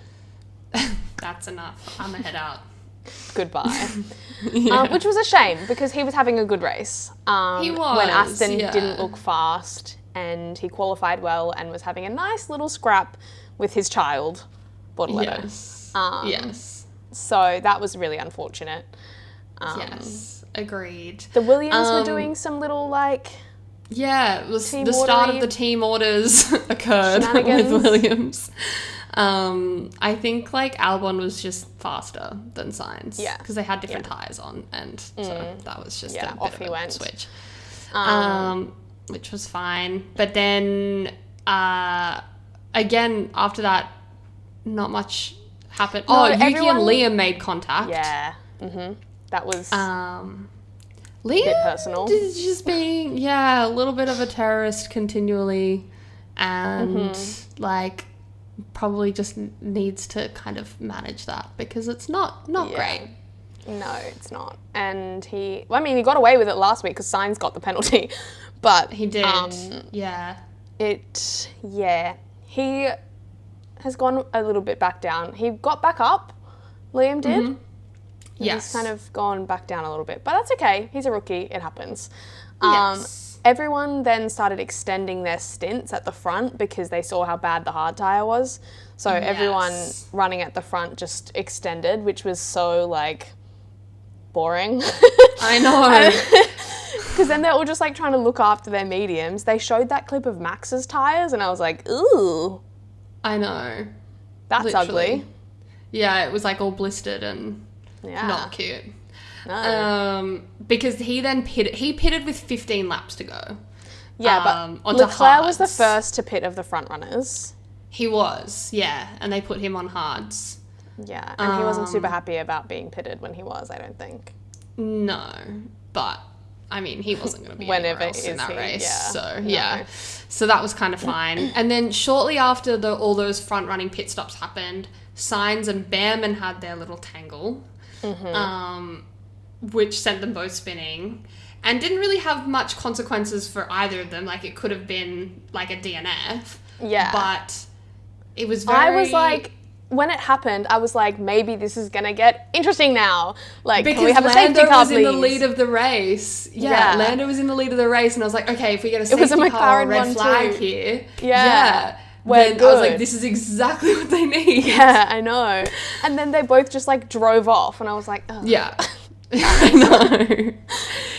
"That's enough. I'm gonna head out." Goodbye. Which was a shame because he was having a good race. He was. When Aston didn't look fast and he qualified well and was having a nice little scrap with his child, Bortoletto. Yes. So that was really unfortunate. Yes, agreed. The Williams were doing some little like Yeah, it was Team the start ordery of the team orders occurred shenanigans. with Williams. I think like Albon was just faster than Sainz. Yeah. Because they had different tyres on, and so that was just a bit off of he a went. switch. Um, Which was fine. But then again, after that, not much happened. No, Yuki everyone- and Liam made contact. yeah. That was Liam bit personal. is just being a little bit of a terrorist continually, and like probably just needs to kind of manage that because it's not great. No, it's not. And he got away with it last week because Sainz got the penalty, but He did. he has gone a little bit back down. He got back up, Liam did. Yes. He's kind of gone back down a little bit, but that's okay. He's a rookie. It happens. Yes. Everyone then started extending their stints at the front because they saw how bad the hard tyre was. So everyone running at the front just extended, which was so, like, boring. I know. Because then they're all just, like, trying to look after their mediums. They showed that clip of Max's tyres, and I was like, ooh. I know. That's Literally. ugly. Yeah, it was, like, all blistered and not cute. No. Because he then pitted with 15 laps to go. Yeah, but onto Leclerc was the hards. first to pit of the front runners. He was, yeah, and they put him on hards. Yeah, and he wasn't super happy about being pitted when he was, I don't think. No, but I mean, he wasn't going to be Whenever anywhere else in is that he? race. Yeah. So No. yeah, so that was kind of fine. And then shortly after all those front running pit stops happened, Sainz and Behrman had their little tangle, which sent them both spinning. And didn't really have much consequences for either of them. Like, it could have been, like, a DNF. Yeah. But it was very... I was like, when it happened, I was like, maybe this is going to get interesting now. Like, because can we have a safety Lando car, was in the please? lead of the race. Yeah, Lando was in the lead of the race. And I was like, okay, if we get a was a safety car or a McLaren red one flag too. here... Yeah. Then We're I was like, good. this is exactly what they need. Yeah, I know. And then they both just, like, drove off. And I was like, ugh. Yeah. I know.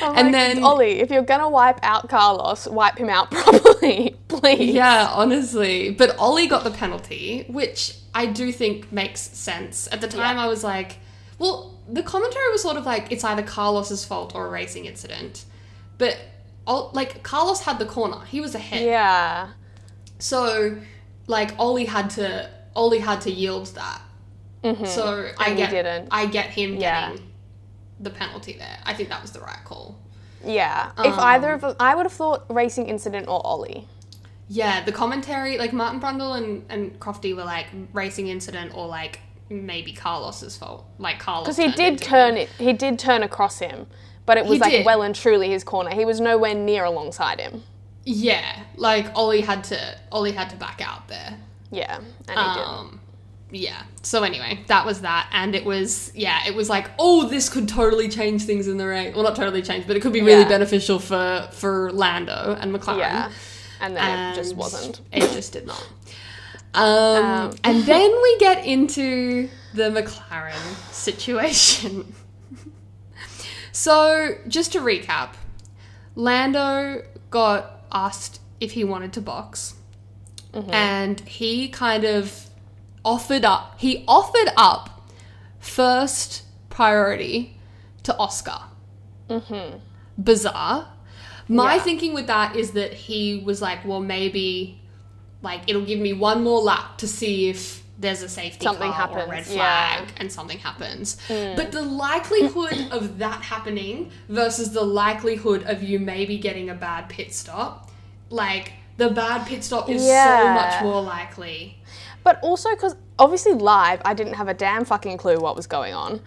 I'm And like, then... Ollie, if you're going to wipe out Carlos, wipe him out properly, please. Yeah, honestly. But Ollie got the penalty, which I do think makes sense. At the time, I was like, well, the commentary was sort of like, it's either Carlos's fault or a racing incident. But, like, Carlos had the corner. He was ahead. Yeah. So, like, Ollie had to yield that. So, And he didn't. I get him Yeah. getting the penalty there. I think that was the right call. Yeah. If either of them, I would have thought racing incident or Ollie. Yeah, the commentary, like Martin Brundle and Crofty were like racing incident or like maybe Carlos's fault. Like Carlos. Because he did turn across him, but it was He like did. well and truly his corner. He was nowhere near alongside him. Yeah, like Ollie had to back out there. Yeah, and he didn't. Yeah. So anyway, that was that, and it was like, oh, this could totally change things in the race. Well, not totally change, but it could be really beneficial for Lando and McLaren. Yeah, and then it just wasn't. It just did not. And then we get into the McLaren situation. So, just to recap, Lando got asked if he wanted to box, and he kind of offered up first priority to Oscar. Bizarre. My thinking with that is that he was like, well, maybe like it'll give me one more lap to see if there's a safety Something car or a happens, red flag and something happens. But the likelihood of that happening versus the likelihood of you maybe getting a bad pit stop, like the bad pit stop is so much more likely. But also because obviously live, I didn't have a damn fucking clue what was going on.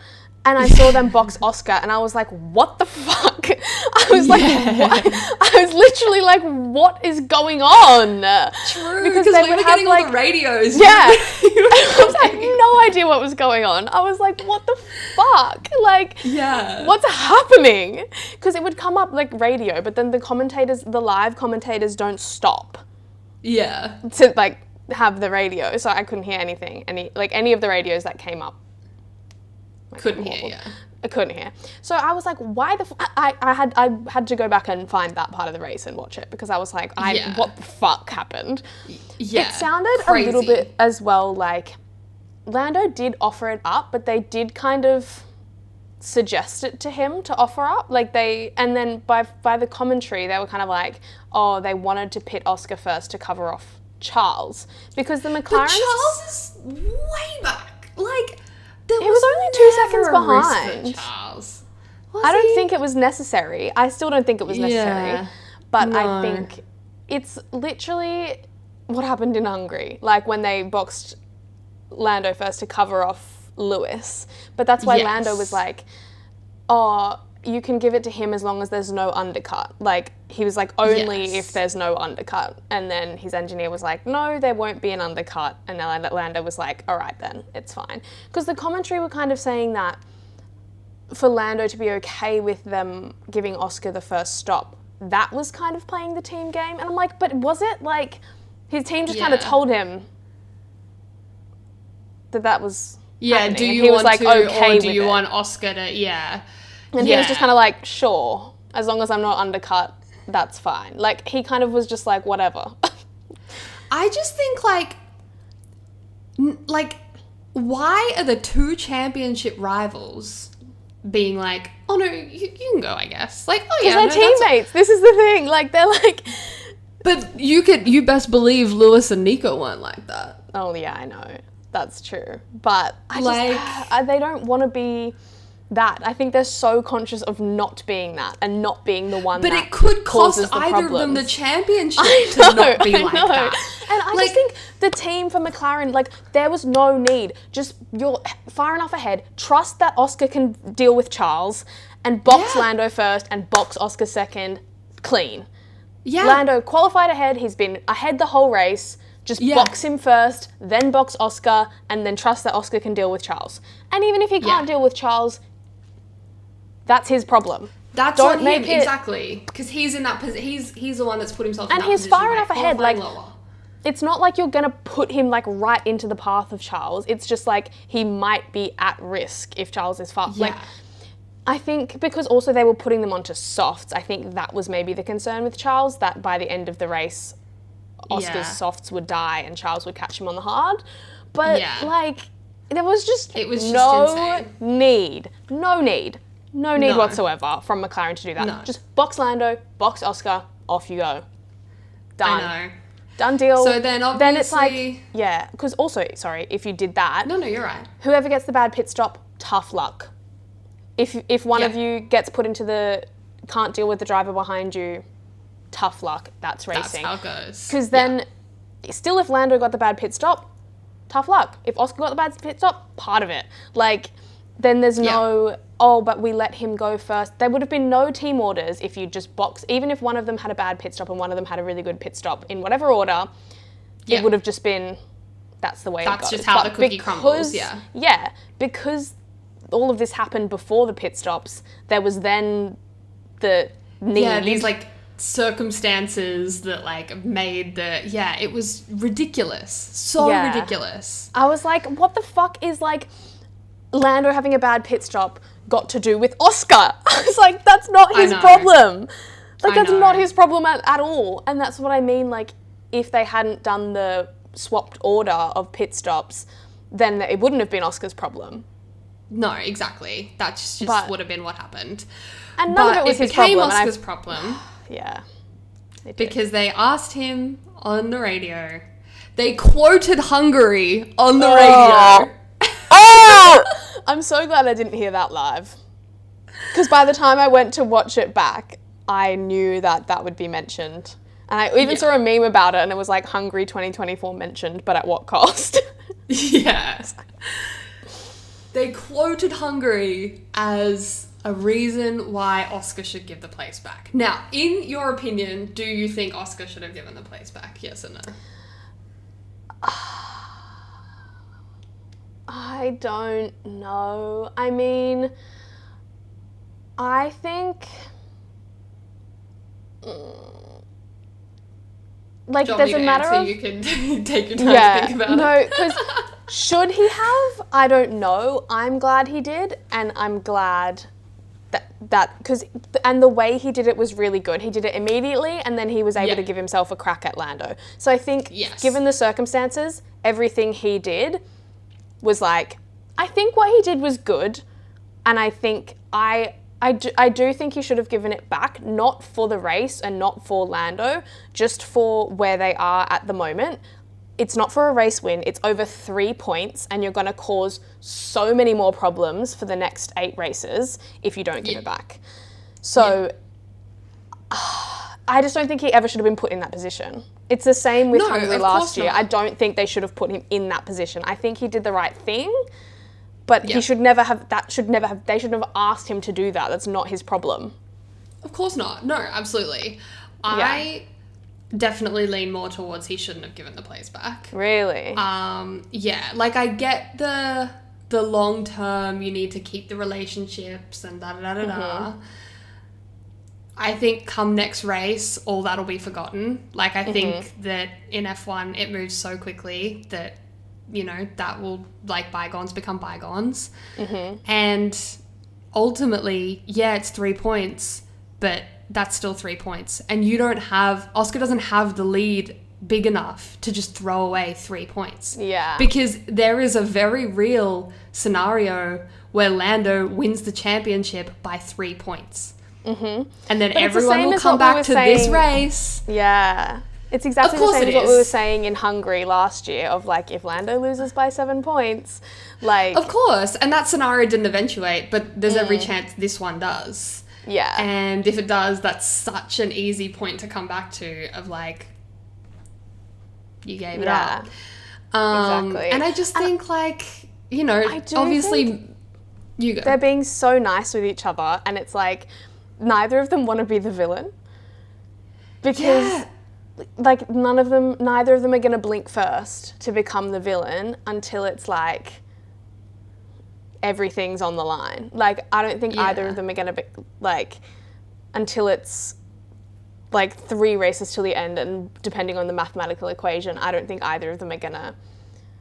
And I saw them box Oscar and I was like, what the fuck? I was like, what? I was literally like, what is going on? True, because we were getting all the radios. Yeah. I had no idea what was going on. I was like, what the fuck? Like, what's happening? Because it would come up like radio, but then the live commentators don't stop. Yeah. To like have the radio, so I couldn't hear anything. Any of the radios that came up. Couldn't hear, I couldn't hear. So I was like, why the I had to go back and find that part of the race and watch it because I was like, what the fuck happened? Yeah. It sounded crazy. a little bit as well like Lando did offer it up, but they did kind of suggest it to him to offer up. And then by the commentary, they were kind of like, oh, they wanted to pit Oscar first to cover off Charles because the McLaren. But Charles is way back. Like, there was only 2 seconds behind. Charles. I don't think it was necessary. I still don't think it was necessary. Yeah. But No. I think it's literally what happened in Hungary. Like when they boxed Lando first to cover off Lewis. But that's why Yes. Lando was like, oh, you can give it to him as long as there's no undercut. Like, he was like, only Yes. if there's no undercut. And then his engineer was like, no, there won't be an undercut. And then Lando was like, all right then, it's fine. Because the commentary were kind of saying that for Lando to be okay with them giving Oscar the first stop, that was kind of playing the team game. And I'm like, but was it? Like, his team just kind of Yeah. told him that was happening. do And you he was want like, to, okay or do with you it. want Oscar to, And he was just kind of like, sure, as long as I'm not undercut, that's fine. Like, he kind of was just like, whatever. I just think, like, why are the two championship rivals being like, oh, no, you can go, I guess. Like, oh, yeah, Because they're teammates. This is the thing. Like, they're like... But you best believe Lewis and Nico weren't like that. Oh, yeah, I know. That's true. But I Like- just... they don't want to be that. I think they're so conscious of not being that and not being the one But that it could cost causes the either of them the problems. championship I to know, not be I like know. that. And I Like- just think the team for McLaren, like, there was no need. Just, you're far enough ahead. Trust that Oscar can deal with Charles and box Yeah. Lando first and box Oscar second clean. Yeah. Lando qualified ahead. He's been ahead the whole race. Just box him first, then box Oscar, and then trust that Oscar can deal with Charles. And even if he can't deal with Charles, that's his problem. That's Don't on make him, it- exactly. Because he's in that position. He's the one that's put himself in And that he's position far by enough ahead, qualifying like- lower. It's not like you're gonna put him like right into the path of Charles. It's just like he might be at risk if Charles is far. Like, Yeah. I think because also they were putting them onto softs. I think that was maybe the concern with Charles, that by the end of the race, Oscar's softs would die and Charles would catch him on the hard. But like, there was just It was just no insane. need, no need No. whatsoever from McLaren to do that. No. Just box Lando, box Oscar, off you go. Done. I know. Done deal. So then it's like, obviously- yeah, because also, sorry, if you did that, No, you're right. whoever gets the bad pit stop, tough luck. If one of Yeah. you gets put into can't deal with the driver behind you, tough luck. That's racing. That's how it goes. Because then, still, if Lando got the bad pit stop, tough luck. If Oscar got the bad pit stop, part of it. Like, then there's no, oh, but we let him go first. There would have been no team orders if you just box, even if one of them had a bad pit stop and one of them had a really good pit stop, in whatever order, it would have just been, that's the way it goes. That's just how the cookie crumbles, yeah. Yeah, because all of this happened before the pit stops, there was then the need. Yeah, these like circumstances that like made it was ridiculous. So Yeah. ridiculous. I was like, what the fuck is like Lando having a bad pit stop got to do with Oscar? I was like, that's not his know. problem. Like, I that's know. not his problem at all. And that's what I mean, like, if they hadn't done the swapped order of pit stops, then it wouldn't have been Oscar's problem. No, exactly. That just But- would have been what happened. And none of it was his became problem. and Oscar's problem yeah. It did. because they asked him on the radio. They quoted Hungary on the radio. Oh! I'm so glad I didn't hear that live. Because by the time I went to watch it back, I knew that would be mentioned. And I even saw a meme about it, and it was like Hungary 2024 mentioned, but at what cost? Yeah. They quoted Hungary as a reason why Oscar should give the place back. Now, in your opinion, do you think Oscar should have given the place back? Yes or no? I don't know. I mean, I think... Like, Do you want there's me a to matter answer? of... You can take your time to think about it. No, because Should he have? I don't know. I'm glad he did, and I'm glad that because and the way he did it was really good. He did it immediately, and then he was able to give himself a crack at Lando. So I think, given the circumstances, everything he did was like, I think what he did was good, and I think I do think he should have given it back, not for the race and not for Lando, just for where they are at the moment. It's not for a race win, it's over 3 points, and you're going to cause so many more problems for the next 8 races if you don't give it back. So I just don't think he ever should have been put in that position. It's the same with Hungary last year. I don't think they should have put him in that position. I think he did the right thing, but he should never have, they shouldn't have asked him to do that. That's not his problem. Of course not. No, absolutely. I definitely lean more towards he shouldn't have given the place back. Really? Yeah, like I get the long term, you need to keep the relationships and da-da-da-da-da. I think come next race, all that'll be forgotten. Like I think that in F1, it moves so quickly that, you know, that will, like, bygones become bygones. And ultimately, yeah, it's 3 points, but that's still 3 points. And Oscar doesn't have the lead big enough to just throw away 3 points. Yeah. Because there is a very real scenario where Lando wins the championship by 3 points. And then everyone will come back to this race. Yeah. It's exactly the same as what we were saying in Hungary last year of, like, if Lando loses by 7 points, like... Of course. And that scenario didn't eventuate, but there's every chance this one does. Yeah. And if it does, that's such an easy point to come back to of, like, you gave it up. Exactly. And I just think, like, you know, obviously you go. They're being so nice with each other, and it's like neither of them want to be the villain. Because like neither of them are going to blink first to become the villain until it's like everything's on the line. Like, I don't think either of them are going to be, like, until it's like 3 races till the end, and depending on the mathematical equation, I don't think either of them are going to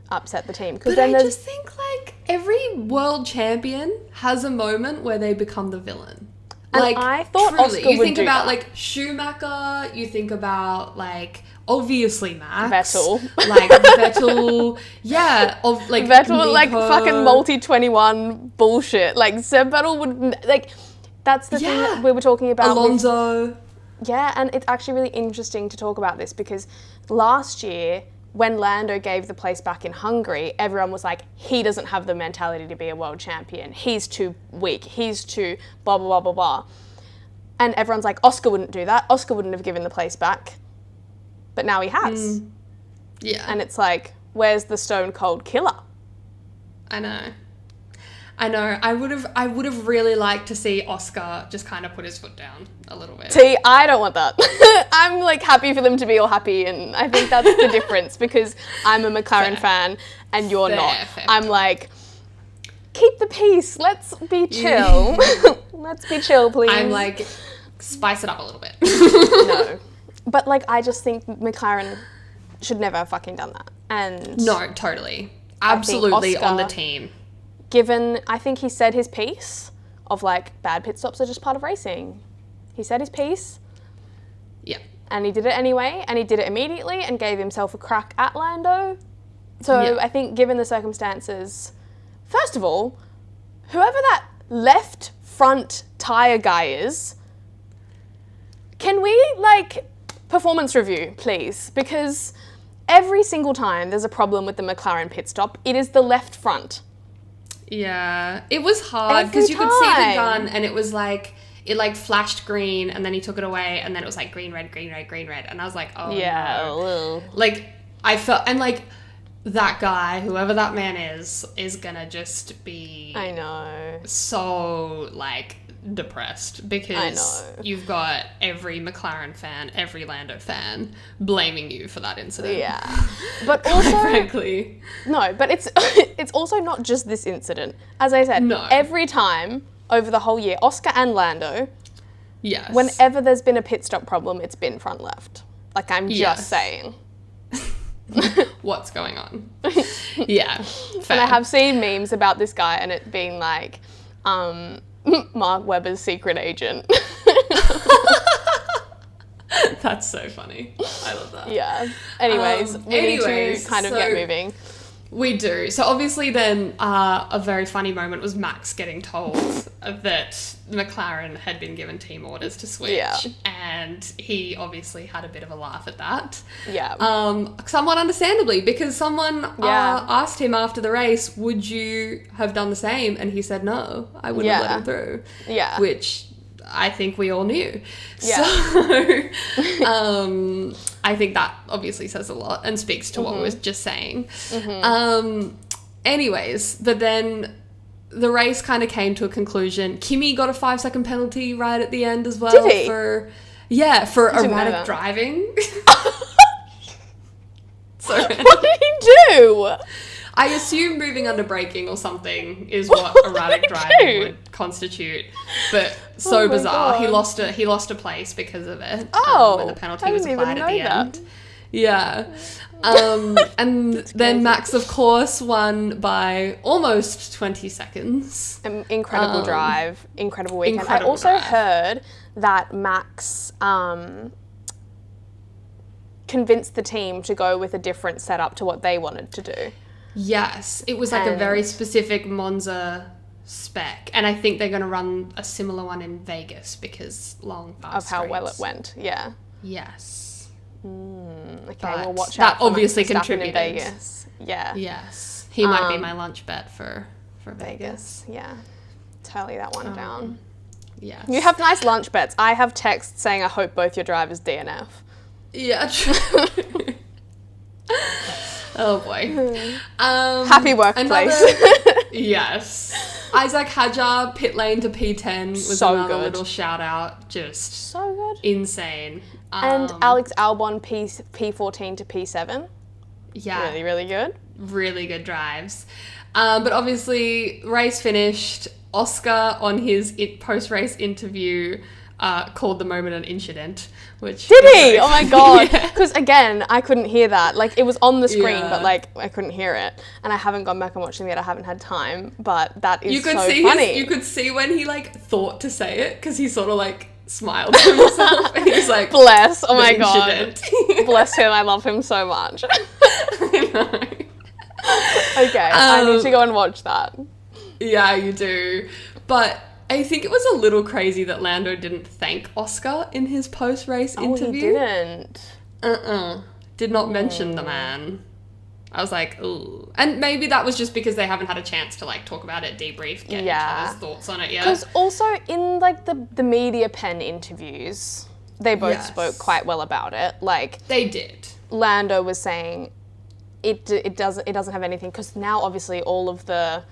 upset the team. But then I just think, like, every world champion has a moment where they become the villain. And like, I thought truly, Oscar you would think do about that. like Schumacher, you think about, like, obviously Max, Vettel. like Vettel, like Vettel, Nico. like, fucking multi-21 bullshit. Like, Seb Vettel would, like, that's the thing that we were talking about. Alonso. And it's actually really interesting to talk about this because last year, when Lando gave the place back in Hungary, everyone was like, he doesn't have the mentality to be a world champion. He's too weak. He's too blah, blah, blah, blah, blah. And everyone's like, Oscar wouldn't do that. Oscar wouldn't have given the place back. But now he has. Yeah. And it's like, where's the stone cold killer? I know. I would have really liked to see Oscar just kind of put his foot down a little bit. See, I don't want that. I'm, like, happy for them to be all happy, and I think that's the difference because I'm a McLaren fan and you're not. I'm like, keep the peace. Let's be chill. Let's be chill, please. I'm like, spice it up a little bit. No. But, like, I just think McLaren should never have fucking done that. And no, totally. Absolutely Oscar, on the team. Given, I think he said his piece of, like, bad pit stops are just part of racing. He said his piece. Yeah. And he did it anyway, and he did it immediately and gave himself a crack at Lando. So I think given the circumstances, first of all, whoever that left front tyre guy is, can we, like, performance review, please? Because every single time there's a problem with the McLaren pit stop, it is the left front. Yeah, it was hard because you could see the gun and it was like, it like flashed green and then he took it away and then it was like green, red, green, red, green, red. And I was like, oh no. Like, I felt, and like that guy, whoever that man is gonna just be, I know, so like depressed because you've got every McLaren fan, every Lando fan blaming you for that incident. Yeah. But also, frankly. No, but it's also not just this incident. As I said, every time over the whole year, Oscar and Lando, whenever there's been a pit stop problem, it's been front left. Like, I'm just saying. What's going on? Yeah, fair. And I have seen memes about this guy and it being like, Mark Webber's secret agent. That's so funny. I love that. Yeah. Anyways, we need to kind of get moving. We do. So obviously then a very funny moment was Max getting told that McLaren had been given team orders to switch. Yeah. And he obviously had a bit of a laugh at that. Yeah. Somewhat understandably, because someone asked him after the race, would you have done the same? And he said, no, I wouldn't have let him through. Yeah. Which I think we all knew. Yeah. So I think that obviously says a lot and speaks to what we were just saying. Anyways, but then the race kind of came to a conclusion. Kimi got a 5-second penalty right at the end as well. Did he? For erratic driving. So What did he do? I assume moving under braking or something is what erratic driving would constitute, but so bizarre. God. He lost a place because of it. When the penalty I was didn't applied even at the know end. that. Yeah. And then Max, of course, won by almost 20 seconds. Incredible drive, incredible weekend. Incredible I also drive. heard that Max convinced the team to go with a different setup to what they wanted to do. Yes, it was like a very specific Monza spec, and I think they're going to run a similar one in Vegas because long, fast Of how straights. well it went, yeah. Yes. Okay, But we'll watch that out for obviously Max Verstappen in contributed. Vegas. Yeah. Yes, he might be my lunch bet for Vegas. Yeah. Tally that one down. Yes. You have nice lunch bets. I have texts saying I hope both your drivers DNF. Yeah, true. Oh boy. Happy workplace. Yes. Isaac Hadjar, pit lane to P10 was So another good. little shout out. Just So good. insane. And Alex Albon P14 to P7. Yeah. Really, really good. Really good drives. But obviously, race finished. Oscar, on his post-race interview, called the moment an incident. Which Did is he? very Oh my funny. god. Yeah. Because again, I couldn't hear that. Like, it was on the screen, Yeah. but like, I couldn't hear it. And I haven't gone back and watched it yet. I haven't had time. But that is You could so see funny. you could see when he like thought to say it because he sort of like smiled to himself and he was like, Bless. Oh my "The god. incident." Bless him. I love him so much. I know. Okay, I need to go and watch that. Yeah, you do. But I think it was a little crazy that Lando didn't thank Oscar in his post-race interview. Oh, he didn't. Did not mention the man. I was like, ooh. And maybe that was just because they haven't had a chance to like talk about it, debrief, get each other's thoughts on it yet. Because also in like the media pen interviews, they both spoke quite well about it. Like, They did. Lando was saying it doesn't have anything, because now obviously all of the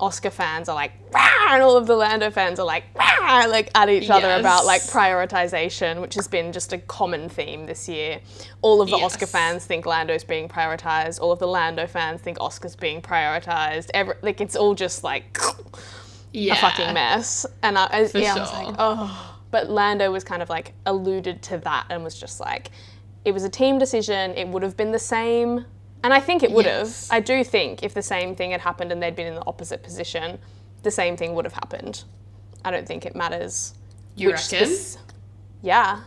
Oscar fans are like, "Rah!" and all of the Lando fans are like, "Rah!" like at each other about like prioritization, which has been just a common theme this year. All of the Oscar fans think Lando's being prioritized. All of the Lando fans think Oscar's being prioritized. Like, it's all just like a fucking mess. And I was like, oh. But Lando was kind of like alluded to that and was just like, it was a team decision. It would have been the same. And I think it would have. I do think if the same thing had happened and they'd been in the opposite position, the same thing would have happened. I don't think it matters. You reckon? Yeah.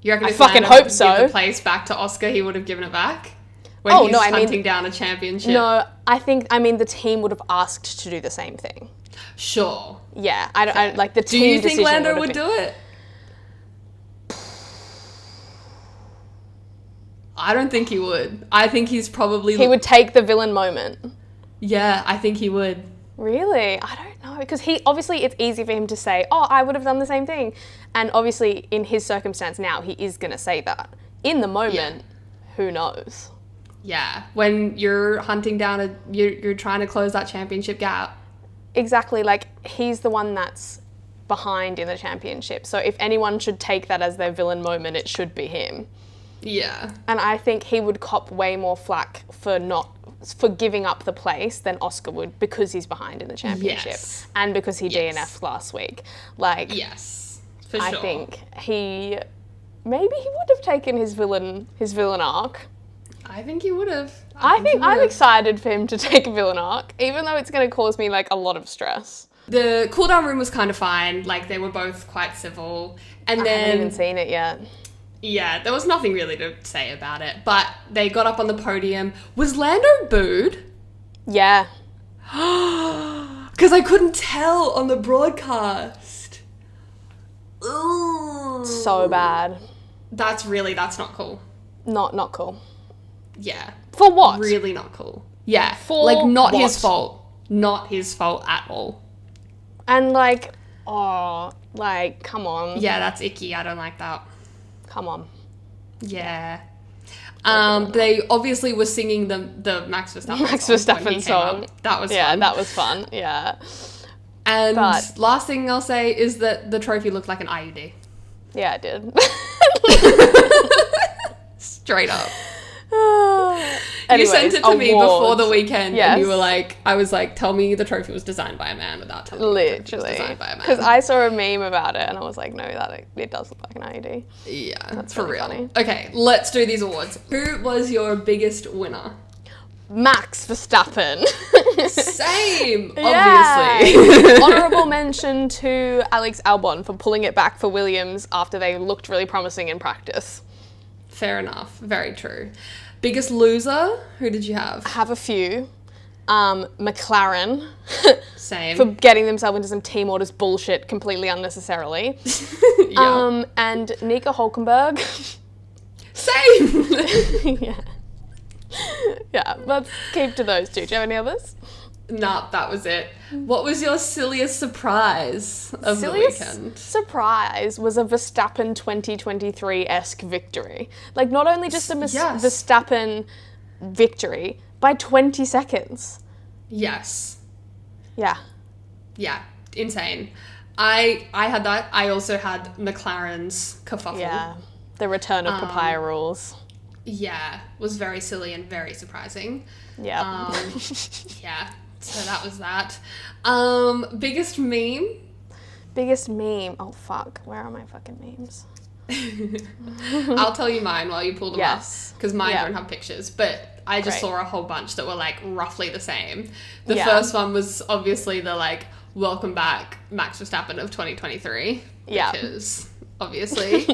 You reckon I if fucking Lando hope could so. give the place back to Oscar, he would have given it back? When he's hunting down a championship? No, I mean the team would have asked to do the same thing. Sure. Yeah, I like the team. Do you think decision Lando would would do it? I don't think he would. I think he's probably... He would take the villain moment. Yeah, I think he would. Really? I don't know. Because obviously it's easy for him to say, oh, I would have done the same thing. And obviously in his circumstance now, he is going to say that. In the moment, who knows? Yeah, when you're hunting down you're trying to close that championship gap. Exactly, like he's the one that's behind in the championship. So if anyone should take that as their villain moment, it should be him. Yeah. And I think he would cop way more flack for giving up the place than Oscar would, because he's behind in the championship. Yes. And because he DNF'd last week. Like, yes, for I sure. think maybe he would have taken his villain arc. I think he would have. I think I'm excited for him to take a villain arc, even though it's going to cause me like a lot of stress. The cooldown room was kind of fine. Like, they were both quite civil. And I haven't even seen it yet. Yeah, there was nothing really to say about it. But they got up on the podium. Was Lando booed? Yeah. Because I couldn't tell on the broadcast. Ooh. So bad. That's not cool. Not cool. Yeah. For what? Really not cool. Yeah. For like, not what? his fault. Not his fault at all. And like, oh, like, come on. Yeah, that's icky. I don't like that. Come on. Yeah. They obviously were singing the Max Verstappen song. That was fun. Yeah, that was fun. Yeah. And last thing I'll say is that the trophy looked like an IUD. Yeah, it did. Straight up. Anyways, you sent it to me before the weekend, yes. and you were like, I was like, tell me the trophy was designed by a man without telling me the trophy was designed by a man. Because I saw a meme about it, and I was like, no, it does look like an IUD. Yeah, that's for really real. Funny. Okay, let's do these awards. Who was your biggest winner? Max Verstappen. Same, Yeah. obviously. Honourable mention to Alex Albon for pulling it back for Williams after they looked really promising in practice. Fair enough. Very true. Biggest loser? Who did you have? I have a few. McLaren. Same. For getting themselves into some team orders bullshit completely unnecessarily. Yeah. And Nico Hulkenberg. Same. Yeah. Yeah, let's keep to those two. Do you have any others? Nah, that was it. What was your silliest surprise of the weekend? Surprise was a Verstappen 2023-esque victory. Like, not only just a Yes. Verstappen victory, by 20 seconds. Yes. Yeah. Yeah. Insane. I had that. I also had McLaren's kerfuffle. Yeah. The return of Papaya Rules. Yeah. Was very silly and very surprising. Yeah. Yeah. So that was that. Biggest meme? Biggest meme. Oh, fuck. Where are my fucking memes? I'll tell you mine while you pull them up. Because mine Yeah. don't have pictures. But I just Great. saw a whole bunch that were like roughly the same. The Yeah. first one was obviously the like, welcome back Max Verstappen of 2023. Yeah. Because obviously.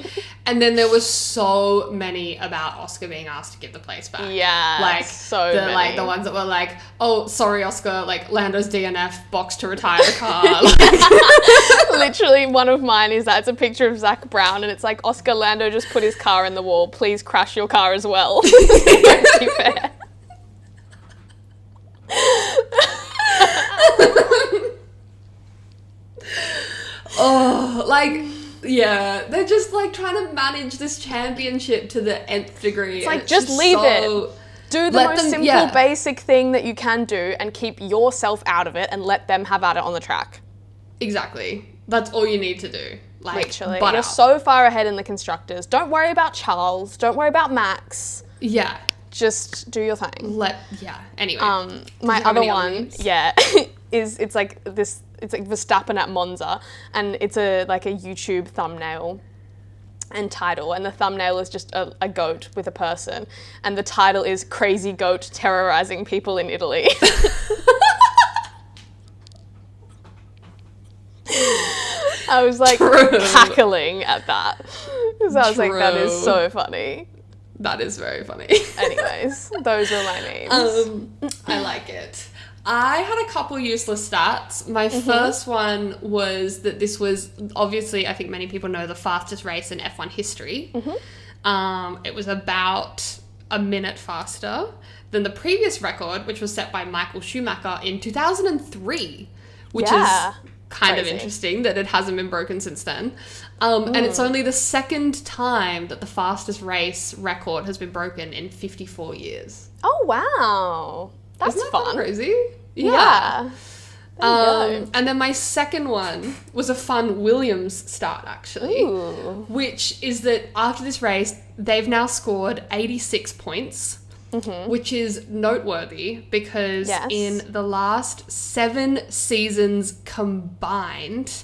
And then there was so many about Oscar being asked to give the place back. Yeah. Like so the many. like the ones that were like, oh sorry Oscar, like Lando's DNF box to retire the car. Like, Literally, one of mine is that it's a picture of Zach Brown, and it's like, Oscar, Lando just put his car in the wall. Please crash your car as well. Don't be fair. oh, like, yeah, they're just like trying to manage this championship to the nth degree. It's like, just leave it. Do the most simple, basic thing that you can do and keep yourself out of it and let them have at it on the track. Exactly. That's all you need to do. Like, Literally. butt You're up. so far ahead in the constructors. Don't worry about Charles. Don't worry about Max. Yeah. Just do your thing. Anyway. My other one, it's like Verstappen at Monza, and it's a YouTube thumbnail and title, and the thumbnail is just a goat with a person, and the title is Crazy Goat Terrorizing People in Italy. I was like cackling at that, because I was like, that is so funny. That is very funny. Anyways, those were my memes. I like it. I had a couple useless stats. My first one was that this was obviously, I think many people know, the fastest race in F1 history. It was about a minute faster than the previous record, which was set by Michael Schumacher in 2003, which is kind of interesting that it hasn't been broken since then. And it's only the second time that the fastest race record has been broken in 54 years. Oh, wow. That's Isn't that fun. kind of crazy? Yeah. There you go. And then my second one was a fun Williams start, actually. Ooh. Which is that after this race, they've now scored 86 points, which is noteworthy because in the last 7 seasons combined,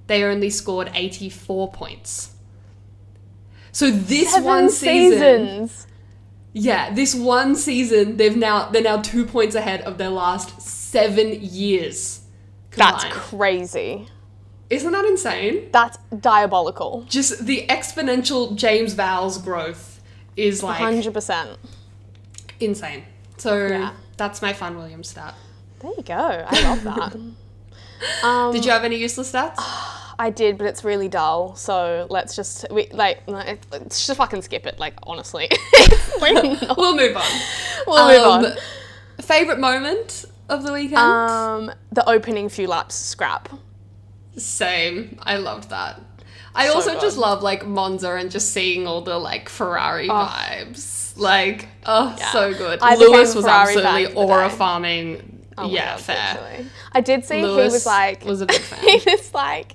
they only scored 84 points. So this 7 one season... seasons. Yeah, this one season, they're now 2 points ahead of their last 7 years combined. That's crazy. Isn't that insane? That's diabolical. Just the exponential James Vowles growth is like 100%. insane. So Yeah. that's my Fun Williams stat. There you go. I love that. Did you have any useless stats? I did, but it's really dull. So let's just let's just fucking skip it. Like, honestly, We'll move on. We'll move on. Favorite moment of the weekend? The opening few laps scrap. Same. I loved that. I So also good. just love like Monza and just seeing all the like Ferrari vibes. Like, so good. I Lewis became was Ferrari absolutely fan for the aura day. farming. Oh my Yeah, God, fair. literally. I did see Lewis he was like was a big fan. he was like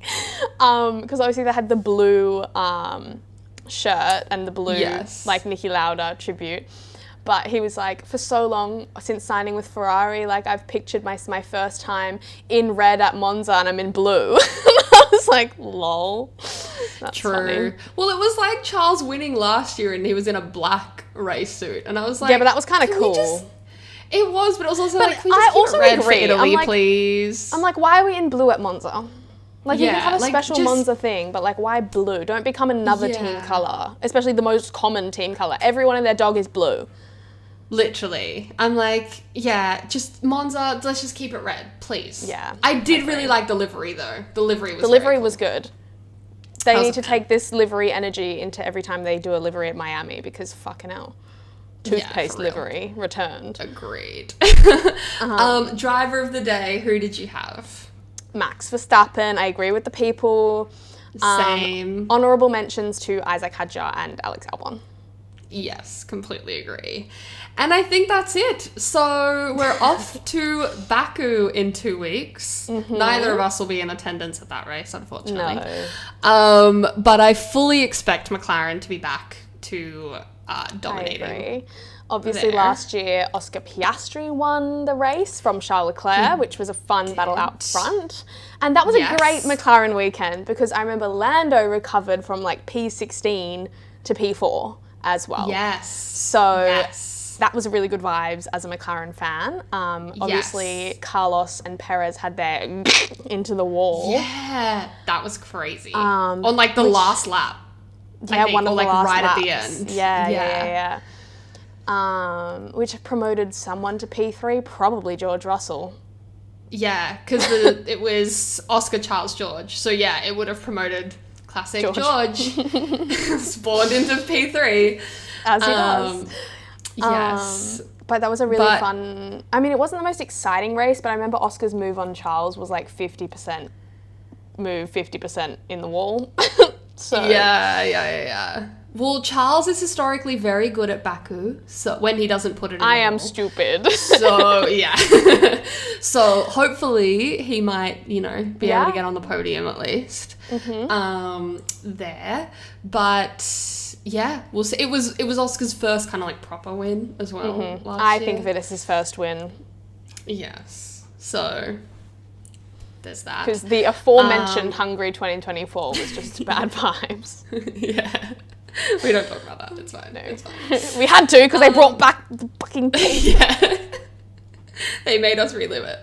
because obviously they had the blue shirt and the blue Yes. like Niki Lauda tribute. But he was like, for so long, since signing with Ferrari, like I've pictured my first time in red at Monza and I'm in blue. And I was like, lol. That's True. funny. Well, it was like Charles winning last year and he was in a black race suit. And I was like, Yeah, but that was kind of "Can we cool. just-" It was, but it was also But like, can we just I keep also it red agree. for Italy, I'm like- please? I'm like, why are we in blue at Monza? Like, you Yeah, can have a like, special just- Monza thing, but like, why blue? Don't become another team Yeah. colour, especially the most common team colour. Everyone and their dog is blue. Literally. I'm like, yeah, just Monza, let's just keep it red, please. Yeah, I did really like the livery, though. The livery was The very livery cool. was good. They I was need a to fan. take this livery energy into every time they do a livery at Miami because fucking hell. Toothpaste for real. livery returned. Agreed. Driver of the day, who did you have? Max Verstappen, I agree with the people. Same. Honourable mentions to Isaac Hadjar and Alex Albon. Yes, completely agree. And I think that's it. So we're off to Baku in 2 weeks. Neither of us will be in attendance at that race, unfortunately. No. But I fully expect McLaren to be back to I dominating. agree. Obviously, there. last year, Oscar Piastri won the race from Charles Leclerc, which was a fun battle out front. And that was Yes. a great McLaren weekend because I remember Lando recovered from like P16 to P4 as well. Yes. So Yes. that was a really good vibes as a McLaren fan. Obviously, Yes. Carlos and Perez had their into the wall. Yeah, that was crazy. On like the last lap. I Yeah, think, one or of like the last right laps. at the end. Yeah. Which promoted someone to P3, probably George Russell. Yeah, because it was Oscar Charles George. So yeah, it would have promoted classic George. Spawned into P3. As he does. Yes. But that was a really But- fun... I mean, it wasn't the most exciting race, but I remember Oscar's move on Charles was like 50% move, 50% in the wall. So Yeah. Well, Charles is historically very good at Baku, so when he doesn't put it in I the am wall. stupid. So, yeah. So, hopefully, he might, be able Yeah. to get on the podium at least. There. But, yeah, we'll see. It was Oscar's first kind of, like, proper win as well last I year. think of it as his first win. Yes. So, there's that. Because the aforementioned Hungary 2024 was just bad vibes. Yeah. We don't talk about that. It's fine. No. It's fine. We had to because they brought back the fucking Yeah. They made us relive it.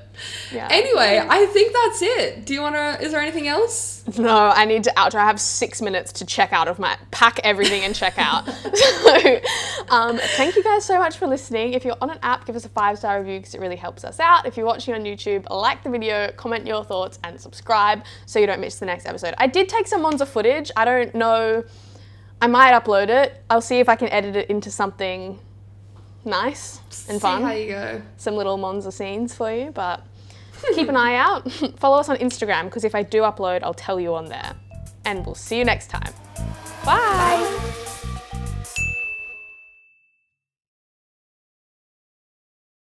Yeah. Anyway, I think that's it. Is there anything else? No, I need to outro. I have 6 minutes to check out of pack everything and check out. So, thank you guys so much for listening. If you're on an app, give us a 5-star review because it really helps us out. If you're watching on YouTube, like the video, comment your thoughts and subscribe so you don't miss the next episode. I did take some Monza footage. I don't know. I might upload it. I'll see if I can edit it into something nice and fun. See how you go. Some little Monza scenes for you, but keep an eye out. Follow us on Instagram because if I do upload, I'll tell you on there. And we'll see you next time. Bye.